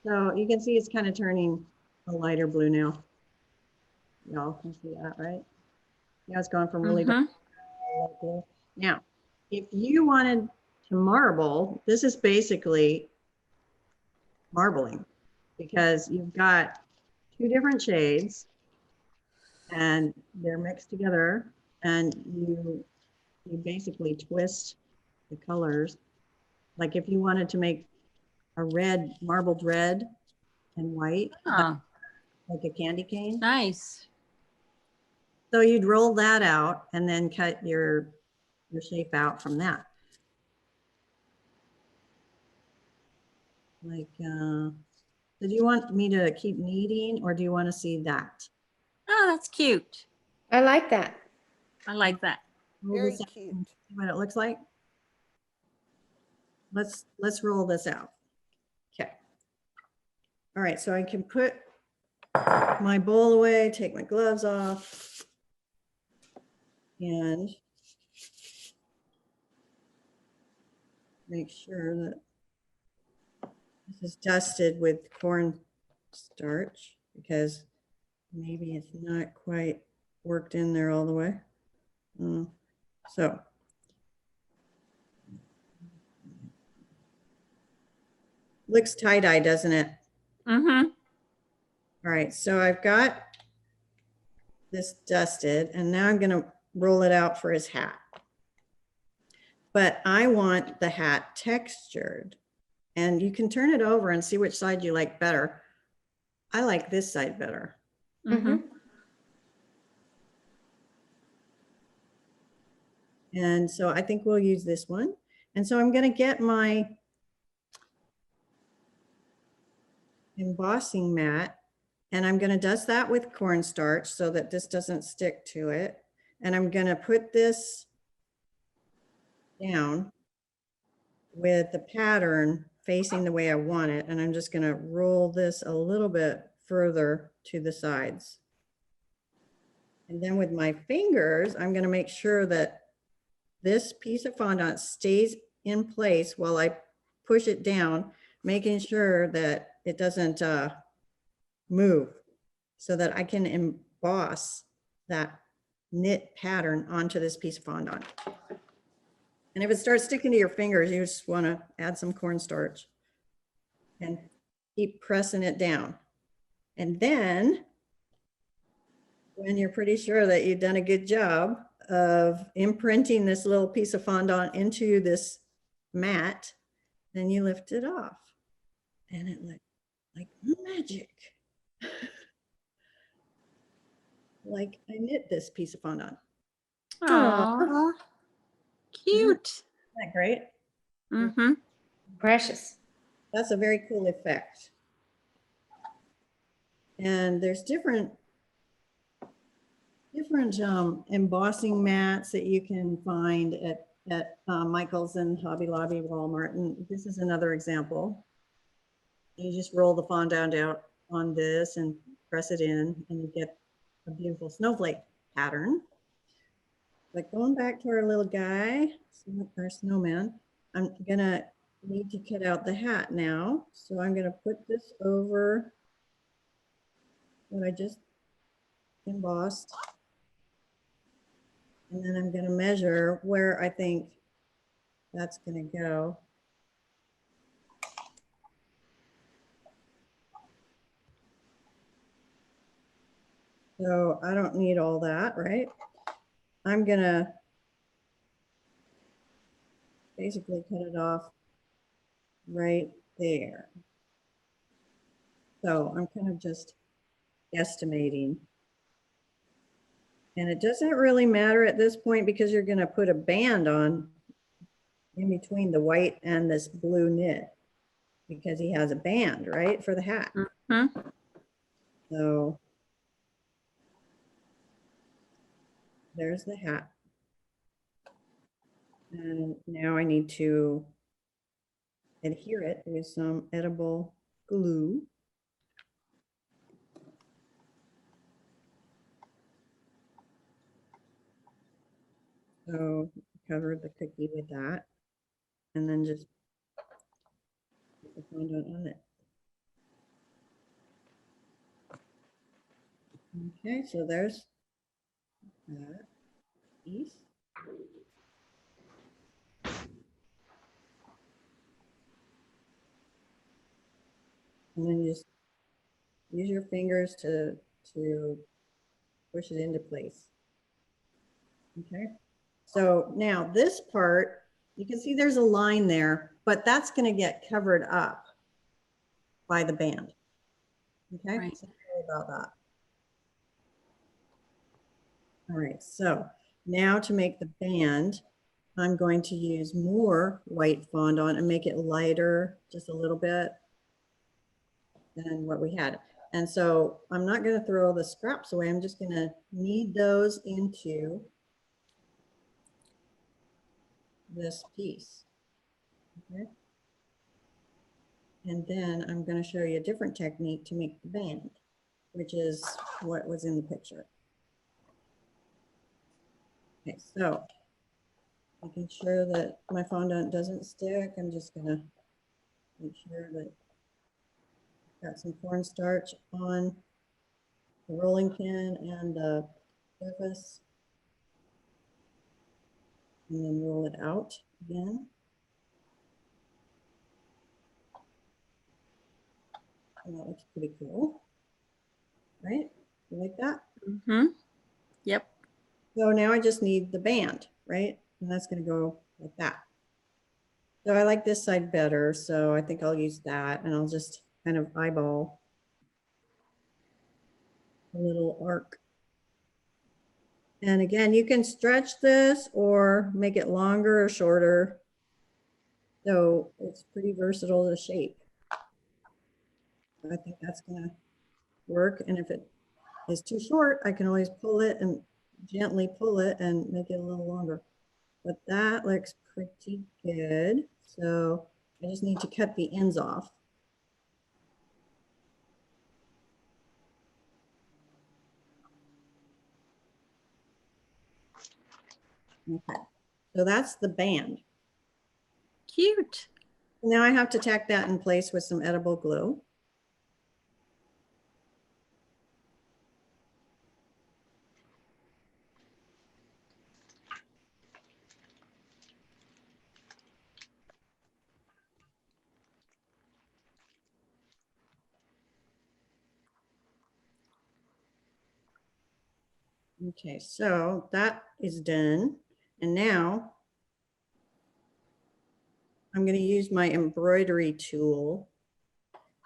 So you can see it's kind of turning a lighter blue now. Y'all can see that, right? Yeah, it's going from really dark Mhm. to light blue. Now, if you wanted to marble, this is basically marbling because you've got two different shades and they're mixed together, and you basically twist the colors. Like if you wanted to make a red, marbled red and white, Oh, like a candy cane. nice. So you'd roll that out and then cut your shape out from that. Like, do you want me to keep kneading or do you want to see that? Oh, that's cute. I like that. I like that. Roll Very this out cute. and see what it looks like. Let's roll this out. Okay. All right, so I can put my bowl away, take my gloves off, and make sure that this is dusted with corn starch because maybe it's not quite worked in there all the way. So looks tie-dye, doesn't it? Mm-hmm. All right, so I've got this dusted and now I'm gonna roll it out for his hat. But I want the hat textured, and you can turn it over and see which side you like better. I like this side better. Mm-hmm. And so I think we'll use this one. And so I'm gonna get my embossing mat and I'm gonna dust that with cornstarch so that this doesn't stick to it. And I'm gonna put this down with the pattern facing the way I want it. And I'm just gonna roll this a little bit further to the sides. And then with my fingers, I'm gonna make sure that this piece of fondant stays in place while I push it down, making sure that it doesn't move so that I can emboss that knit pattern onto this piece of fondant. And if it starts sticking to your fingers, you just want to add some cornstarch and keep pressing it down. And then when you're pretty sure that you've done a good job of imprinting this little piece of fondant into this mat, then you lift it off and it looks like magic. Like I knit this piece of fondant. Aww. Cute. Isn't that great? Mm-hmm. Precious. That's a very cool effect. And there's different embossing mats that you can find at Michael's and Hobby Lobby, Walmart. And this is another example. You just roll the fondant out on this and press it in and you get a beautiful snowflake pattern. But going back to our little guy, our snowman, I'm gonna need to cut out the hat now. So I'm gonna put this over what I just embossed. And then I'm gonna measure where I think that's gonna go. So I don't need all that, right? I'm gonna basically cut it off right there. So I'm kind of just estimating. And it doesn't really matter at this point because you're gonna put a band on in between the white and this blue knit because he has a band, right, for the hat. Mm-hmm. So there's the hat. And now I need to adhere it with some edible glue. So cover the cookie with that and then just put the fondant on it. Okay, so there's that piece. And then you just use your fingers to push it into place. Okay, so now this part, you can see there's a line there, but that's going to get covered up by the band. Okay, Right. so don't worry about that. All right, so now to make the band, I'm going to use more white fondant and make it lighter just a little bit than what we had. And so I'm not going to throw the scraps away. I'm just going to knead those into this piece. Okay. And then I'm going to show you a different technique to make the band, which is what was in the picture. Okay, so making sure that my fondant doesn't stick, I'm just going to make sure that I've got some cornstarch on the rolling pin and the surface. And then roll it out again. And that looks pretty cool, right? You like that? Mm-hmm. Yep. So now I just need the band, right? And that's going to go like that. So I like this side better, so I think I'll use that, and I'll just kind of eyeball a little arc. And again, you can stretch this or make it longer or shorter. So it's pretty versatile to shape. I think that's going to work. And if it is too short, I can always pull it and gently pull it and make it a little longer. But that looks pretty good. So I just need to cut the ends off. Okay, so that's the band. Cute. Now I have to tack that in place with some edible glue. Okay, so that is done. And now I'm going to use my embroidery tool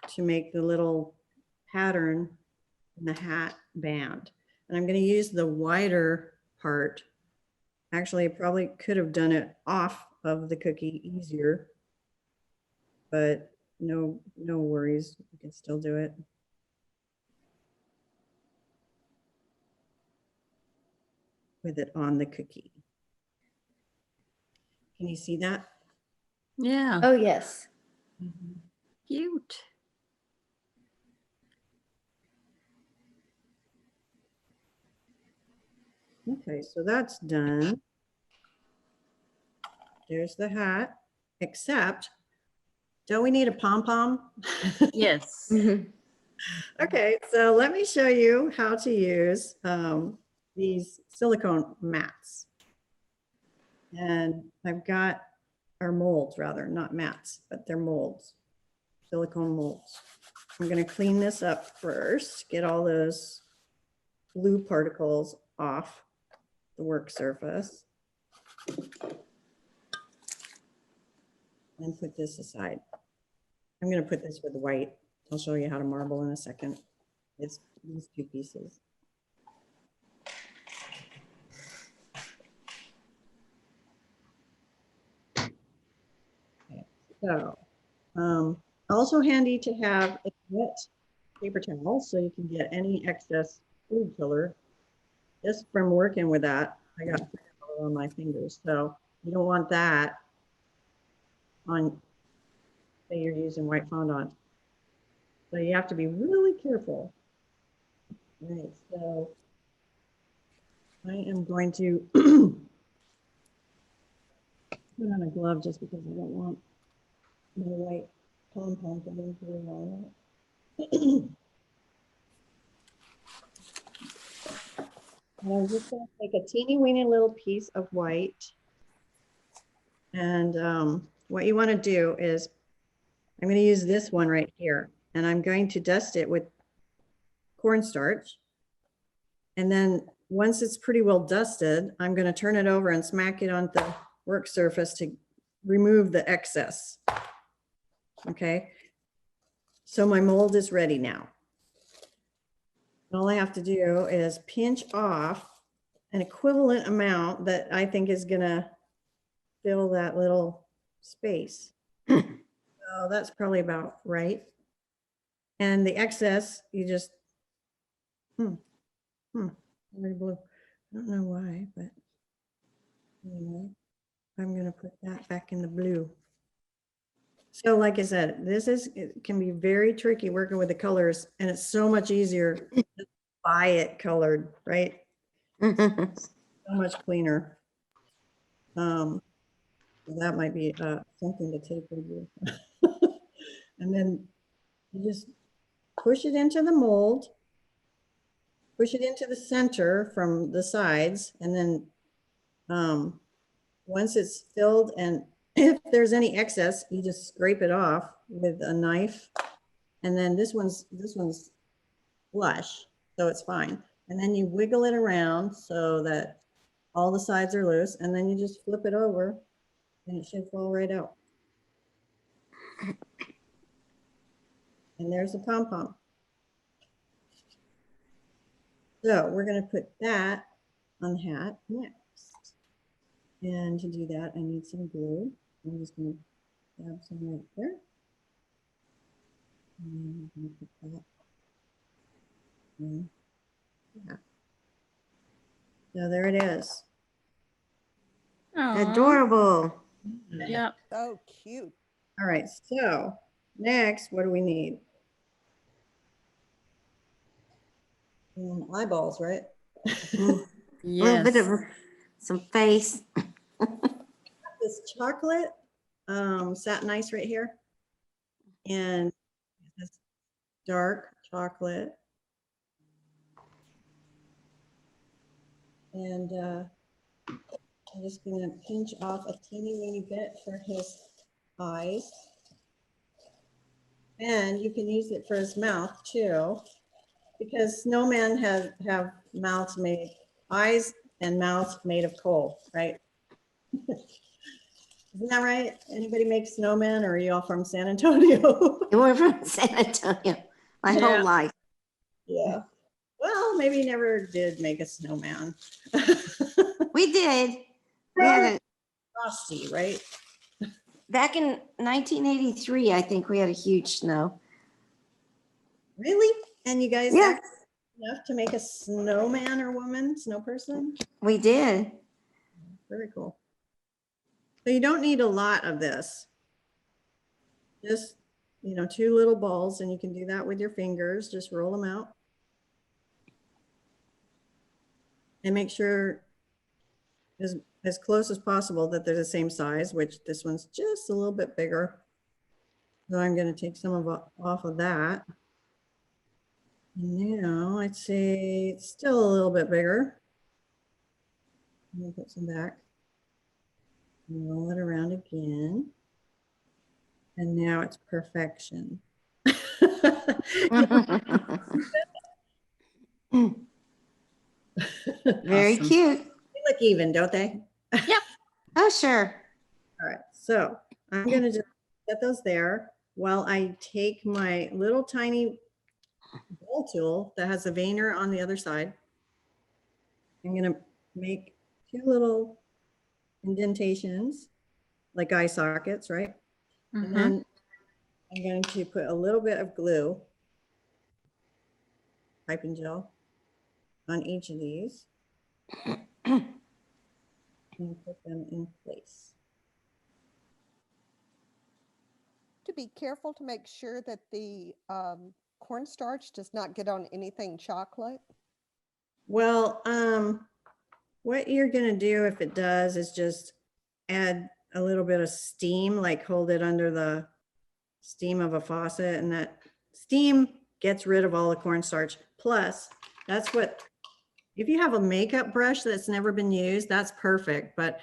to make the little pattern in the hat band. And I'm going to use the wider part. Actually, I probably could have done it off of the cookie easier, but no worries. You can still do it. With it on the cookie. Can you see that? Yeah. Oh, yes. Cute. Okay, so that's done. There's the hat, except, don't we need a pom-pom? Yes. Mhm. Okay, so let me show you how to use these silicone mats. And I've got our molds, rather, not mats, but they're molds, silicone molds. I'm going to clean this up first, get all those glue particles off the work surface. And put this aside. I'm going to put this with white. I'll show you how to marble in a second. It's these two pieces. Okay. So, also handy to have a wet paper towel so you can get any excess food filler. Just from working with that, I got food filler on my fingers. So you don't want that on, say you're using white fondant. So you have to be really careful. All right, so I am going to put on a glove just because I don't want my white pom-pom getting through on it. And I'm just gonna take a teeny weeny little piece of white. And what you want to do is, I'm going to use this one right here, and I'm going to dust it with cornstarch. And then once it's pretty well dusted, I'm going to turn it over and smack it on the work surface to remove the excess. Okay. So my mold is ready now. All I have to do is pinch off an equivalent amount that I think is going to fill that little space. So that's probably about right. And the excess, you just, very blue. I don't know why, but anyway, I'm gonna put that back in the blue. So like I said, it can be very tricky working with the colors, and it's so much easier to buy it colored, right? So much cleaner. That might be something to take with you. And then you just push it into the mold, push it into the center from the sides, and then once it's filled, and if there's any excess, you just scrape it off with a knife. And then this one's flush, so it's fine. And then you wiggle it around so that all the sides are loose, and then you just flip it over and it should fall right out. And there's the pom-pom. So we're going to put that on the hat next. And to do that, I need some glue. I'm just going to grab some right there. And I'm going to put that in. Yeah. So there it is. Aw, Adorable. yeah. So cute. All right. So next, what do we need? Eyeballs, right? A little bit Yes. of some face. This chocolate satin ice right here, and this dark chocolate, and I'm just gonna pinch off a teeny weeny bit for his eyes, and you can use it for his mouth too, because snowmen have mouths made, eyes and mouths made of coal, right? Isn't that right? Anybody make snowmen, or are you all from San Antonio? We're from San Antonio my Yeah. whole life. Yeah. Well, maybe you never did make a snowman. We did. We had a, Frosty, right? back in 1983, I think we had a huge snow. Really? And you guys Yeah. act enough to make a snowman or woman, snow person? We did. Very cool. So you don't need a lot of this. Just, 2 little balls, and you can do that with your fingers. Just roll them out. And make sure as close as possible that they're the same size, which this one's just a little bit bigger. So I'm going to take some off of that. And now I'd say it's still a little bit bigger. I'm going to put some back. And roll it around again. And now it's perfection. Very Awesome. cute. They look even, don't they? Oh, sure. All right, so I'm going to just set those there while I take my little tiny bowl tool that has a veiner on the other side. I'm going to make 2 little indentations, like eye sockets, right? And then I'm going to put a little bit of glue, piping gel, on each of these and put them in place. To be careful to make sure that the cornstarch does not get on anything chocolate. Well, what you're going to do if it does is just add a little bit of steam, like hold it under the steam of a faucet, and that steam gets rid of all the cornstarch. Plus, that's what If you have a makeup brush that's never been used, that's perfect, but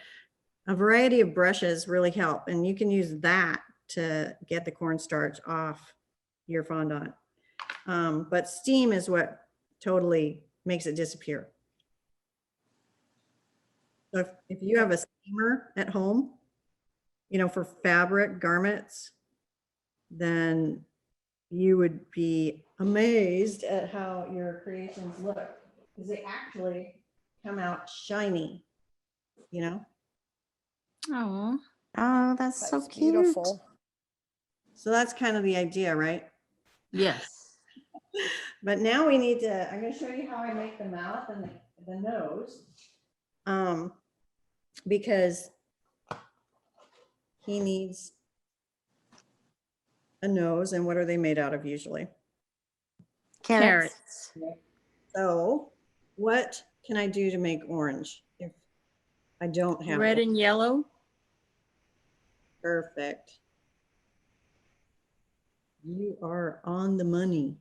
a variety of brushes really help, and you can use that to get the cornstarch off your fondant. But steam is what totally makes it disappear. So if you have a steamer at home, you know, for fabric garments, then you would be amazed at how your creations look, because they actually come out shiny, you know? Oh, Oh, that's so That's cute. beautiful. So that's kind of the idea, right? yes. But now we need to, I'm gonna show you how I make the mouth and the nose. Because he needs a nose, and what are they made out of usually? Carrots. So what can I do to make orange if I don't have Red and yellow. Perfect. You are on the money.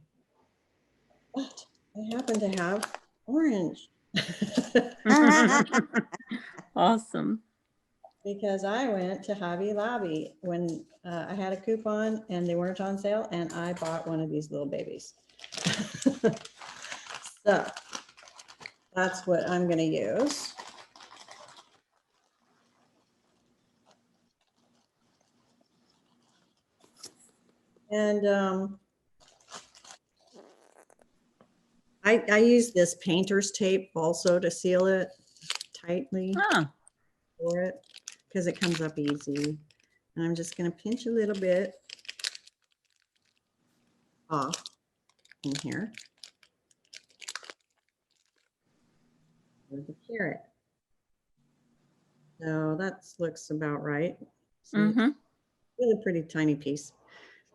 But I happen to have orange. Awesome. Because I went to Hobby Lobby when I had a coupon and they weren't on sale, and I bought one of these little babies. So that's what I'm going to use. And I use this painter's tape also to seal it tightly Ah, for it, because it comes up easy. And I'm just going to pinch a little bit off in here with the carrot. So that looks about right. See, it's mm-hmm. really pretty tiny piece.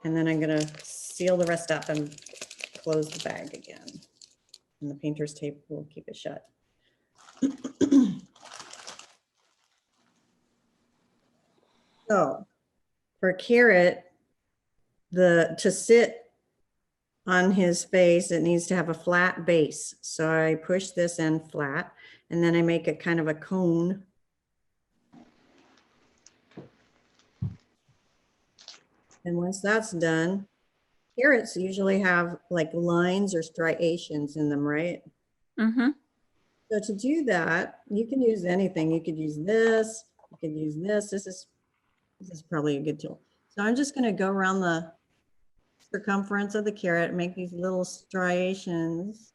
And then I'm going to seal the rest up and close the bag again. And the painter's tape will keep it shut. So for carrot, to sit on his face, it needs to have a flat base. So I push this end flat, and then I make a kind of a cone. And once that's done, carrots usually have like lines or striations in them, right? Mm-hmm. So to do that, you can use anything. You could use this, you could use this. This is probably a good tool. So I'm just going to go around the circumference of the carrot and make these little striations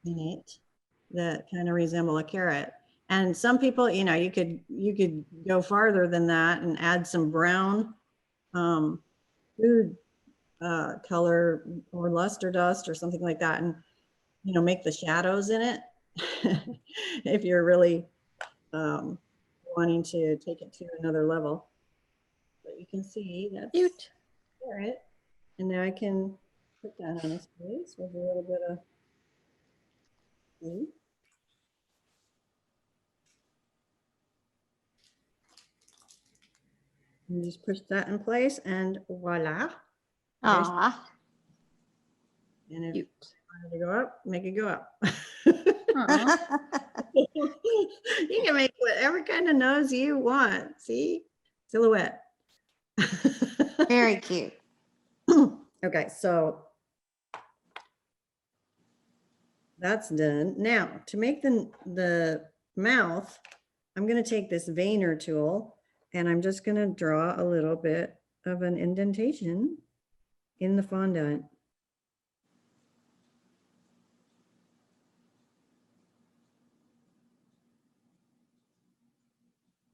in it that kind of resemble a carrot. And some people, you know, you could go farther than that and add some brown food color or luster dust or something like that, and you know, make the shadows in it if you're really wanting to take it to another level. But you can see that's Cute. carrot, and now I can put that on his face with a little bit of glue. And just push that in place, and voila. There's- Aw. And if Cute. you want it to go up, make it go up. Aw. You can make whatever kind of nose you want. See? Silhouette. Very cute. Okay, so that's done. Now, to make the mouth, I'm going to take this veiner tool and I'm just going to draw a little bit of an indentation in the fondant.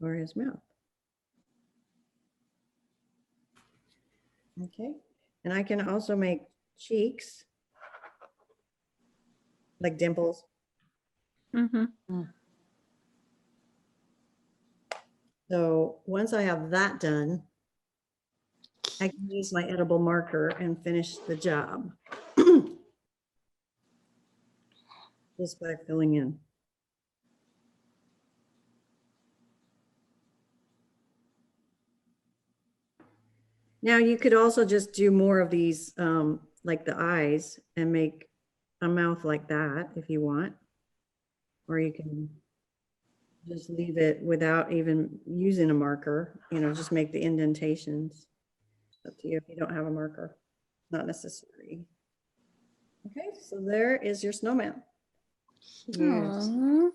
Or his mouth. Okay, and I can also make cheeks, like dimples. Mm-hmm. So once I have that done, I can use my edible marker and finish the job. Just by filling in. Now you could also just do more of these, like the eyes, and make a mouth like that if you want. or you can just leave it without even using a marker, you know, just make the indentations. Up to you if you don't have a marker, not necessary. Okay, so there is your snowman. Aw.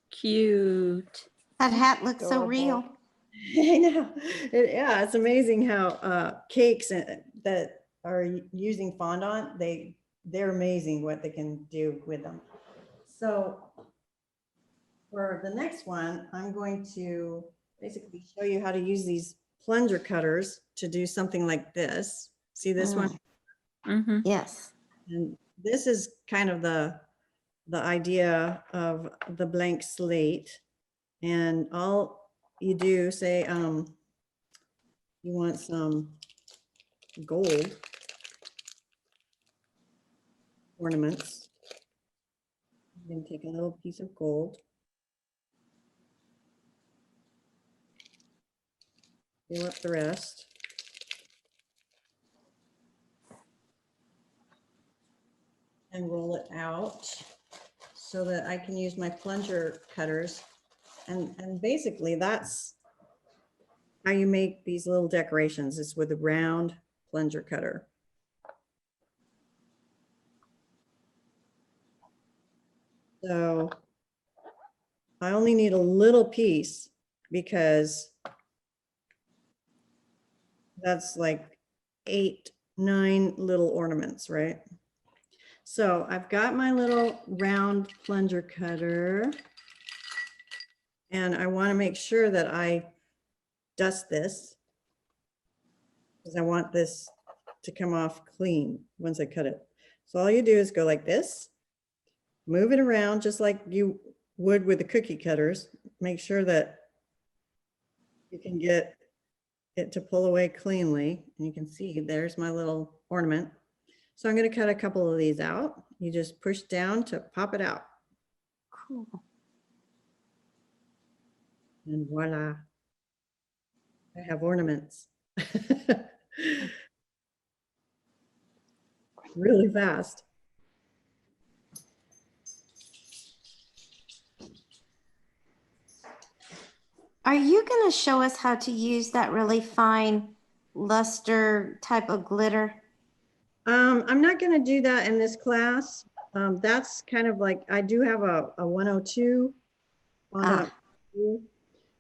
Cute. That hat looks so Adorable. real. I know. Yeah, it's amazing how cakes that are using fondant, they're amazing what they can do with them. So for the next one, I'm going to basically show you how to use these plunger cutters to do something like this. See this one? Mm-hmm. Yes. And this is kind of the idea of the blank slate. And all you do, say you want some gold ornaments. You can take a little piece of gold. Fill up the rest. And roll it out so that I can use my plunger cutters. And basically that's how you make these little decorations, is with a round plunger cutter. So I only need a little piece because that's like 8, 9 little ornaments, right? So I've got my little round plunger cutter and I want to make sure that I dust this because I want this to come off clean once I cut it. So all you do is go like this, move it around just like you would with the cookie cutters. Make sure that you can get it to pull away cleanly. And you can see there's my little ornament. So I'm going to cut a couple of these out. You just push down to pop it out. Cool. And voila, I have ornaments. Really fast. Are you going to show us how to use that really fine luster type of glitter? I'm not going to do that in this class. That's kind of like, I do have a 102 on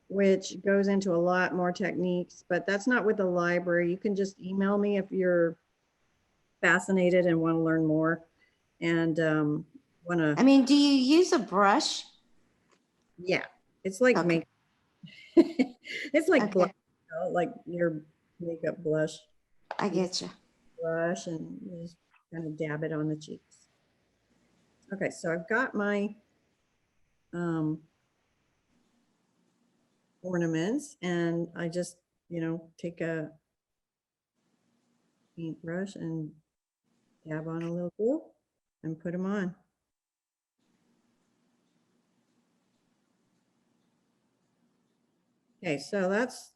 which goes into a lot more techniques, but that's not with the library. You can just email me if you're fascinated and want to learn more. And want to, I mean, do you use a brush? yeah, it's like Okay. make, it's like Okay. blush, you know, like your makeup blush. I get you. Brush and you just kind of dab it on the cheeks. Okay, so I've got my ornaments and I just, you know, take a paintbrush and dab on a little glue and put them on. Okay, so that's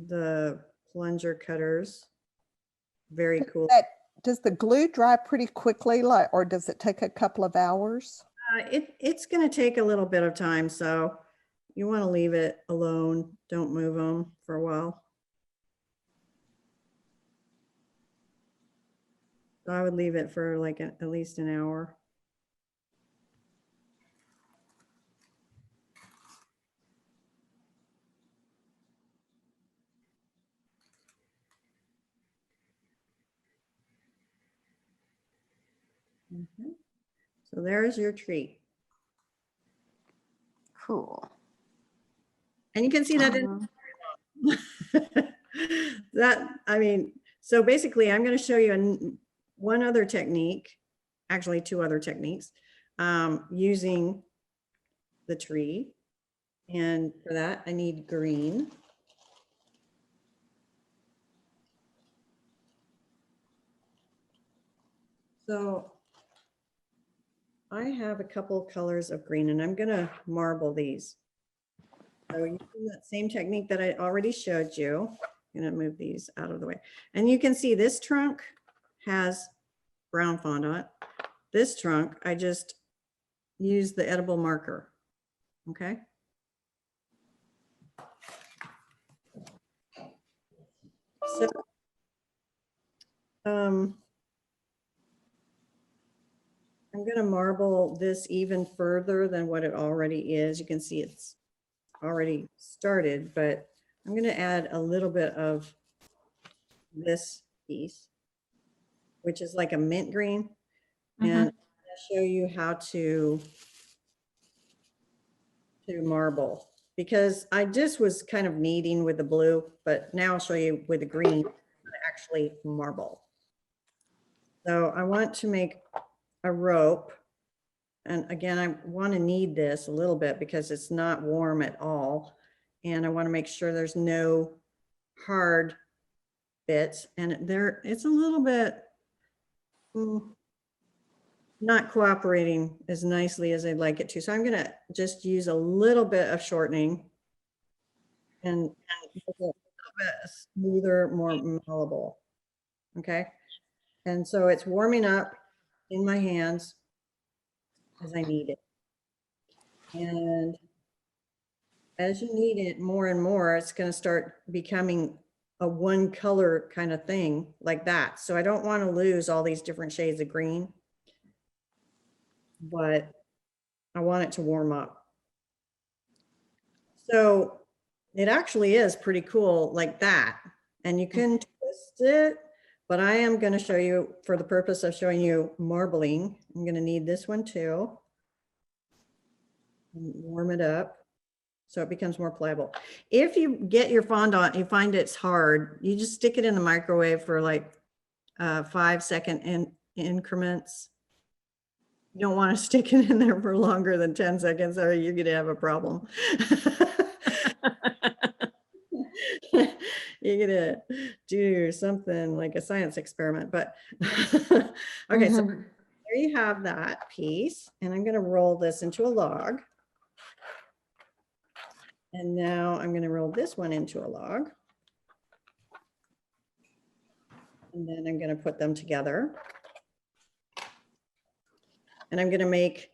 the plunger cutters. Very cool. Does the glue dry pretty quickly, like, or does it take a couple of hours? It's going to take a little bit of time, so you want to leave it alone. Don't move them for a while. So I would leave it for like at least an hour. Okay. So there's your treat. Cool. And you can see that that, I mean, so basically I'm going to show you one other technique, actually 2 other techniques, using the tree. And for that, I need green. So I have a couple colors of green and I'm going to marble these. So using that same technique that I already showed you, I'm going to move these out of the way. And you can see this trunk has brown fondant. This trunk, I just use the edible marker. Okay. So, I'm going to marble this even further than what it already is. You can see it's already started, but I'm going to add a little bit of this piece, which is like a mint green. And I'm going to show you how to marble, because I just was kind of kneading with the blue, but now I'll show you with the green how to actually marble. So I want to make a rope. And again, I want to knead this a little bit because it's not warm at all. And I want to make sure there's no hard bits. And there, it's a little bit not cooperating as nicely as I'd like it to. So I'm going to just use a little bit of shortening and make it a little bit smoother, more malleable. Okay. And so it's warming up in my hands as I knead it. And as you knead it more and more, it's going to start becoming a one color kind of thing like that. So I don't want to lose all these different shades of green, but I want it to warm up. So it actually is pretty cool like that. And you can twist it, but I am going to show you, for the purpose of showing you marbling, I'm going to knead this one too. And warm it up so it becomes more pliable. If you get your fondant, you find it's hard, you just stick it in the microwave for like 5-second increments. You don't want to stick it in there for longer than 10 seconds or you're going to have a problem. You're gonna do something like a science experiment, but okay, so there you have that piece, and I'm gonna roll this into a log. And now I'm gonna roll this one into a log. And then I'm gonna put them together. And I'm gonna make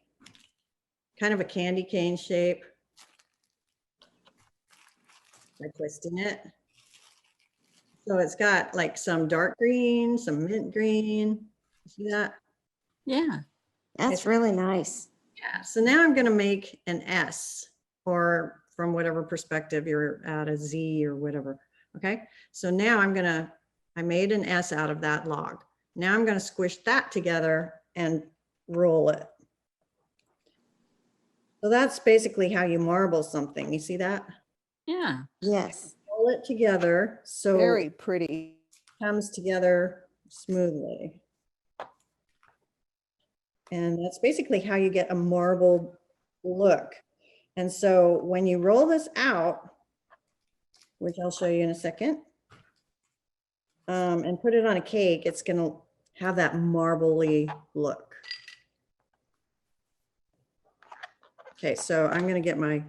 kind of a candy cane shape by twisting it. So it's got like some dark green, some mint green. See that? Yeah. That's really nice. Yeah. So now I'm going to make an S, or from whatever perspective you're at, a Z or whatever. Okay. So now I made an S out of that log. Now I'm going to squish that together and roll it. So that's basically how you marble something. You see that? Yeah. Yes. Roll it together so Very pretty. it comes together smoothly. And that's basically how you get a marbled look. And so when you roll this out, which I'll show you in a second, and put it on a cake, it's going to have that marbly look. Okay, so I'm going to get my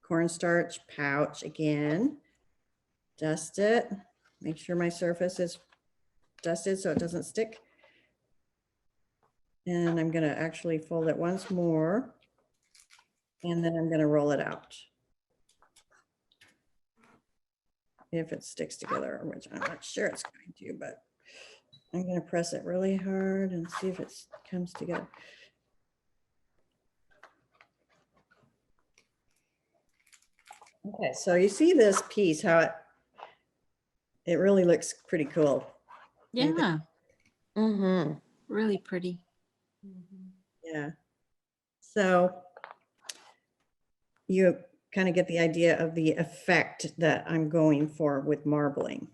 cornstarch pouch again, dust it, make sure my surface is dusted so it doesn't stick. And I'm going to actually fold it once more, and then I'm going to roll it out. If it sticks together, which I'm not sure it's going to, but I'm going to press it really hard and see if it comes together. Okay, so you see this piece, how it really looks pretty cool. Yeah. Mm-hmm. Really pretty. Yeah. So you kind of get the idea of the effect that I'm going for with marbling.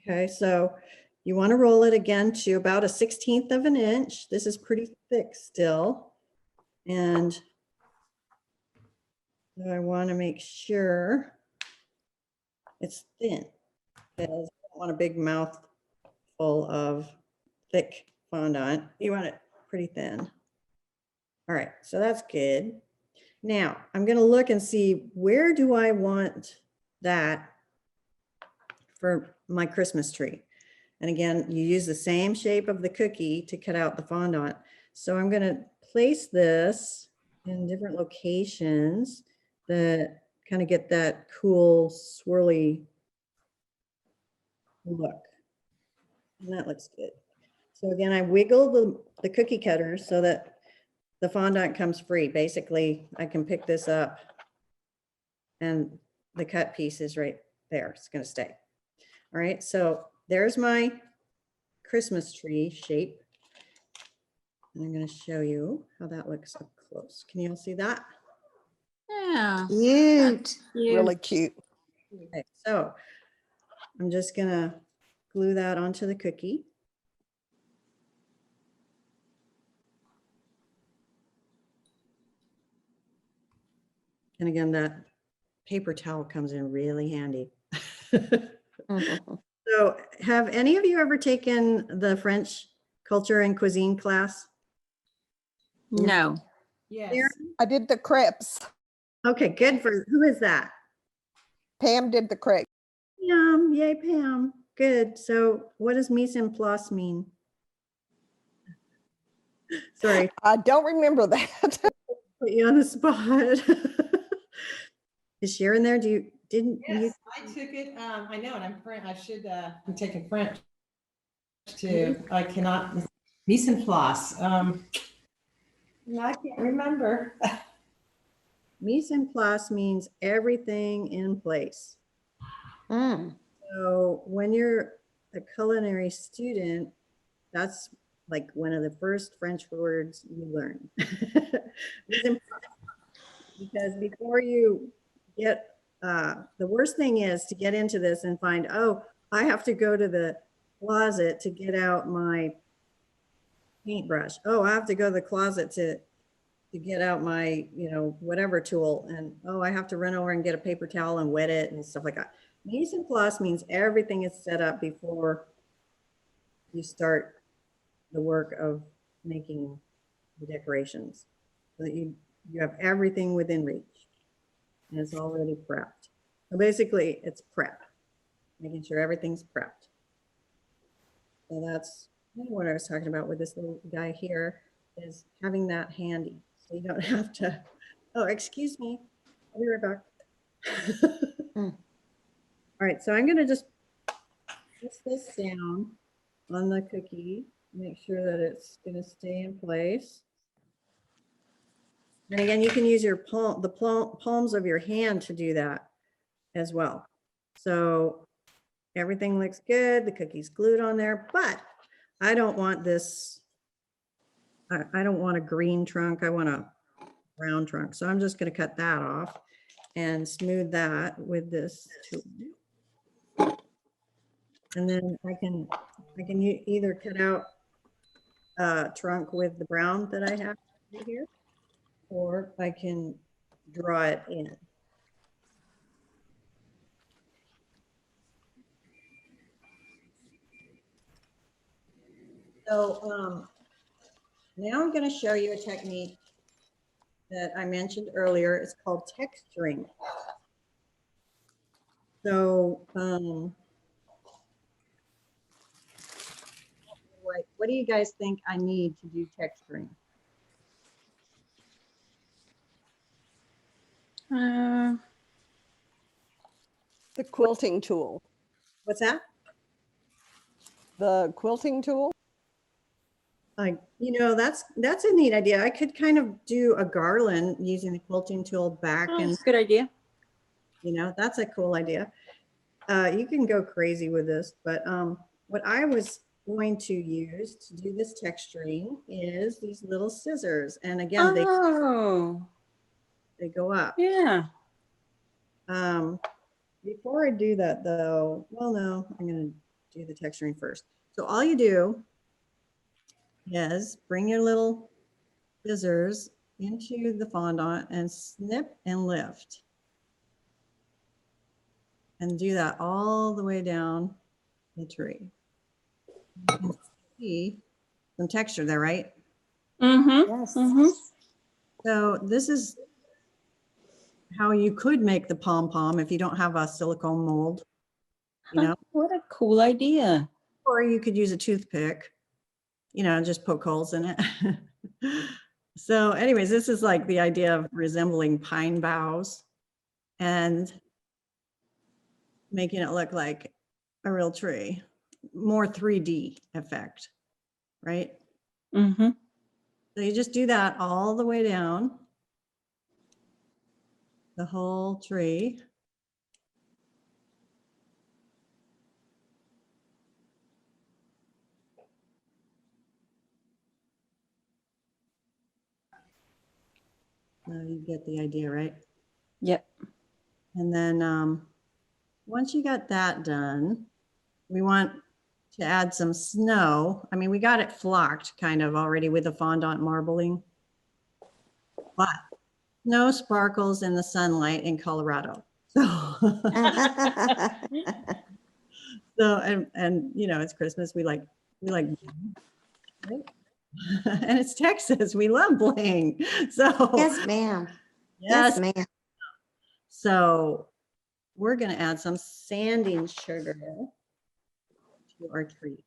Okay, so you want to roll it again to about a 1/16 of an inch. This is pretty thick still. And I want to make sure it's thin, because I don't want a big mouthful of thick fondant. You want it pretty thin. All right, so that's good. Now I'm going to look and see, where do I want that for my Christmas tree? And again, you use the same shape of the cookie to cut out the fondant. So I'm going to place this in different locations that kind of get that cool swirly look. And that looks good. So again, I wiggle the cookie cutter so that the fondant comes free. Basically, I can pick this up and the cut piece is right there. It's going to stay. All right, so there's my Christmas tree shape. And I'm going to show you how that looks up close. Can you all see that? Yeah. Cute. Really cute. Okay, so I'm just going to glue that onto the cookie. And again, that paper towel comes in really handy. So have any of you ever taken the French culture and cuisine class? No. Yes. I did the crepes. Okay, good. For who is that? Pam did the crepes. Pam, yay, Pam. Good. So what does mise en place mean? Sorry, I don't remember that. put you on the spot. Is Sharon there? Didn't you? Yes, I took it. I know, and I'm French. I should be taking French too. I cannot. Mise en place. No, I can't remember. Mise en place means everything in place. Mm. So when you're a culinary student, that's like one of the first French words you learn. Because before you get, the worst thing is to get into this and find, oh, I have to go to the closet to get out my paintbrush. Oh, I have to go to the closet to get out my, whatever tool. And, oh, I have to run over and get a paper towel and wet it and stuff like that. Mise en place means everything is set up before you start the work of making the decorations. So that you have everything within reach and it's already prepped. So basically it's prep, making sure everything's prepped. So that's what I was talking about with this little guy here, is having that handy. So you don't have to, oh, excuse me, I'll be right back. All right, so I'm gonna just press this down on the cookie, make sure that it's gonna stay in place. And again, you can use your palms of your hand to do that as well. So everything looks good, the cookie's glued on there, but I don't want this, I don't want a green trunk, I want a brown trunk. So I'm just gonna cut that off and smooth that with this tool. And then I can either cut out a trunk with the brown that I have here, or I can draw it in. So now I'm going to show you a technique that I mentioned earlier. It's called texturing. So what do you guys think I need to do texturing? The quilting tool. What's that? The quilting tool. That's a neat idea. I could kind of do a garland using the quilting tool back, Oh, and that's a good idea. that's a cool idea. You can go crazy with this, but what I was going to use to do this texturing is these little scissors. And again, they go up. Yeah. Before I do that though, well, no, I'm going to do the texturing first. So all you do is bring your little scissors into the fondant and snip and lift. And do that all the way down the tree. You can see some texture there, right? Mm-hmm. Yes. Mm-hmm. So this is how you could make the pom-pom if you don't have a silicone mold, What a cool idea. or you could use a toothpick. you know, just poke holes in it. So anyways, this is like the idea of resembling pine boughs and making it look like a real tree, more 3D effect, right? Mm-hmm. So you just do that all the way down the whole tree. So you get the idea, right? Yep. And then once you got that done, we want to add some snow. I mean, we got it flocked kind of already with the fondant marbling, but snow sparkles in the sunlight in Colorado. So, and you know, it's Christmas. We like, right? And it's Texas. We love bling. So, Yes, ma'am. yes. Yes, ma'am. So we're going to add some sanding sugar to our tree.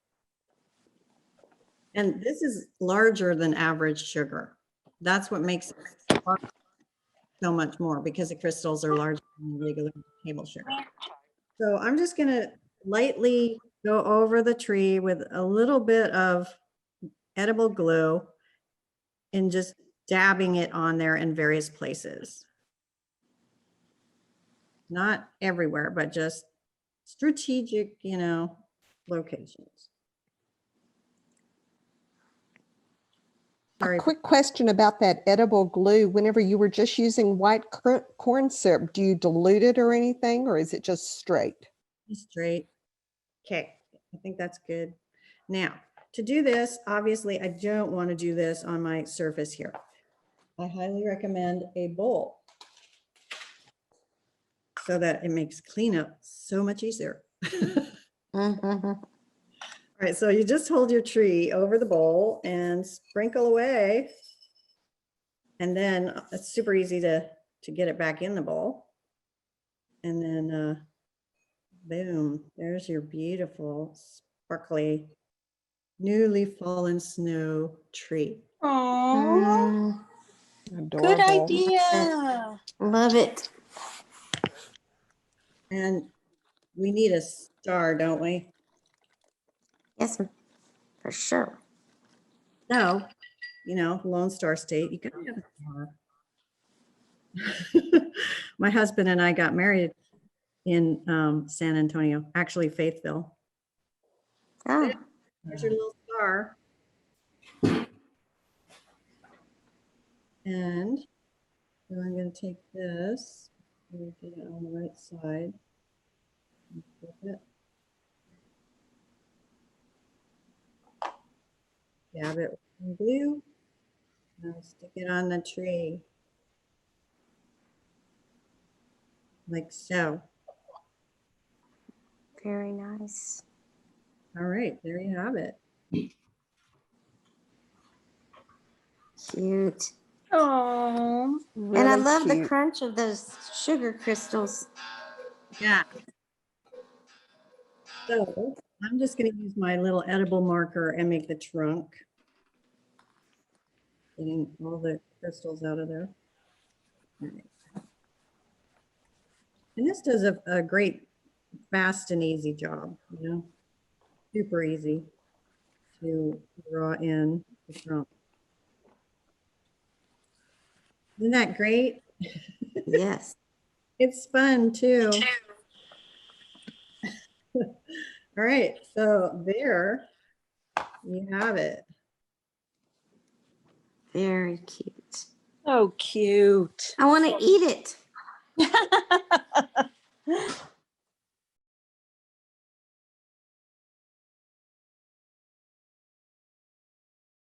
And this is larger than average sugar. That's what makes it sparkle so much more, because the crystals are larger than regular table sugar. So I'm just going to lightly go over the tree with a little bit of edible glue and just dabbing it on there in various places. Not everywhere, but just strategic, you know, locations. A Sorry. quick question about that edible glue. Whenever you were just using white corn syrup, do you dilute it or anything, or is it just straight? Straight. Okay, I think that's good. Now, to do this, obviously, I don't want to do this on my surface here. I highly recommend a bowl so that it makes cleanup so much easier. Mhm. All right, so you just hold your tree over the bowl and sprinkle away. And then it's super easy to get it back in the bowl. And then boom, there's your beautiful, sparkly, newly fallen snow tree. Oh, good Adorable. idea. Love it. And we need a star, don't we? Yes, for sure. So, you know, Lone Star State, you gotta have a star. My husband and I got married in San Antonio, actually Fayetteville. Oh, There's your little star. And so I'm going to take this, and get it on the right side. And flip it. Dab it with glue. Now stick it on the tree. Like so. very nice. All right, there you have it. Cute. Oh, And I Really love the cute. crunch of those sugar crystals. Yeah. So I'm just going to use my little edible marker and make the trunk. Getting all the crystals out of there. All right. And this does a great, fast and easy job, you know, super easy to draw in the trunk. Isn't that great? Yes. It's fun too. All right, so there you have it. Very cute. so cute. I want to eat it.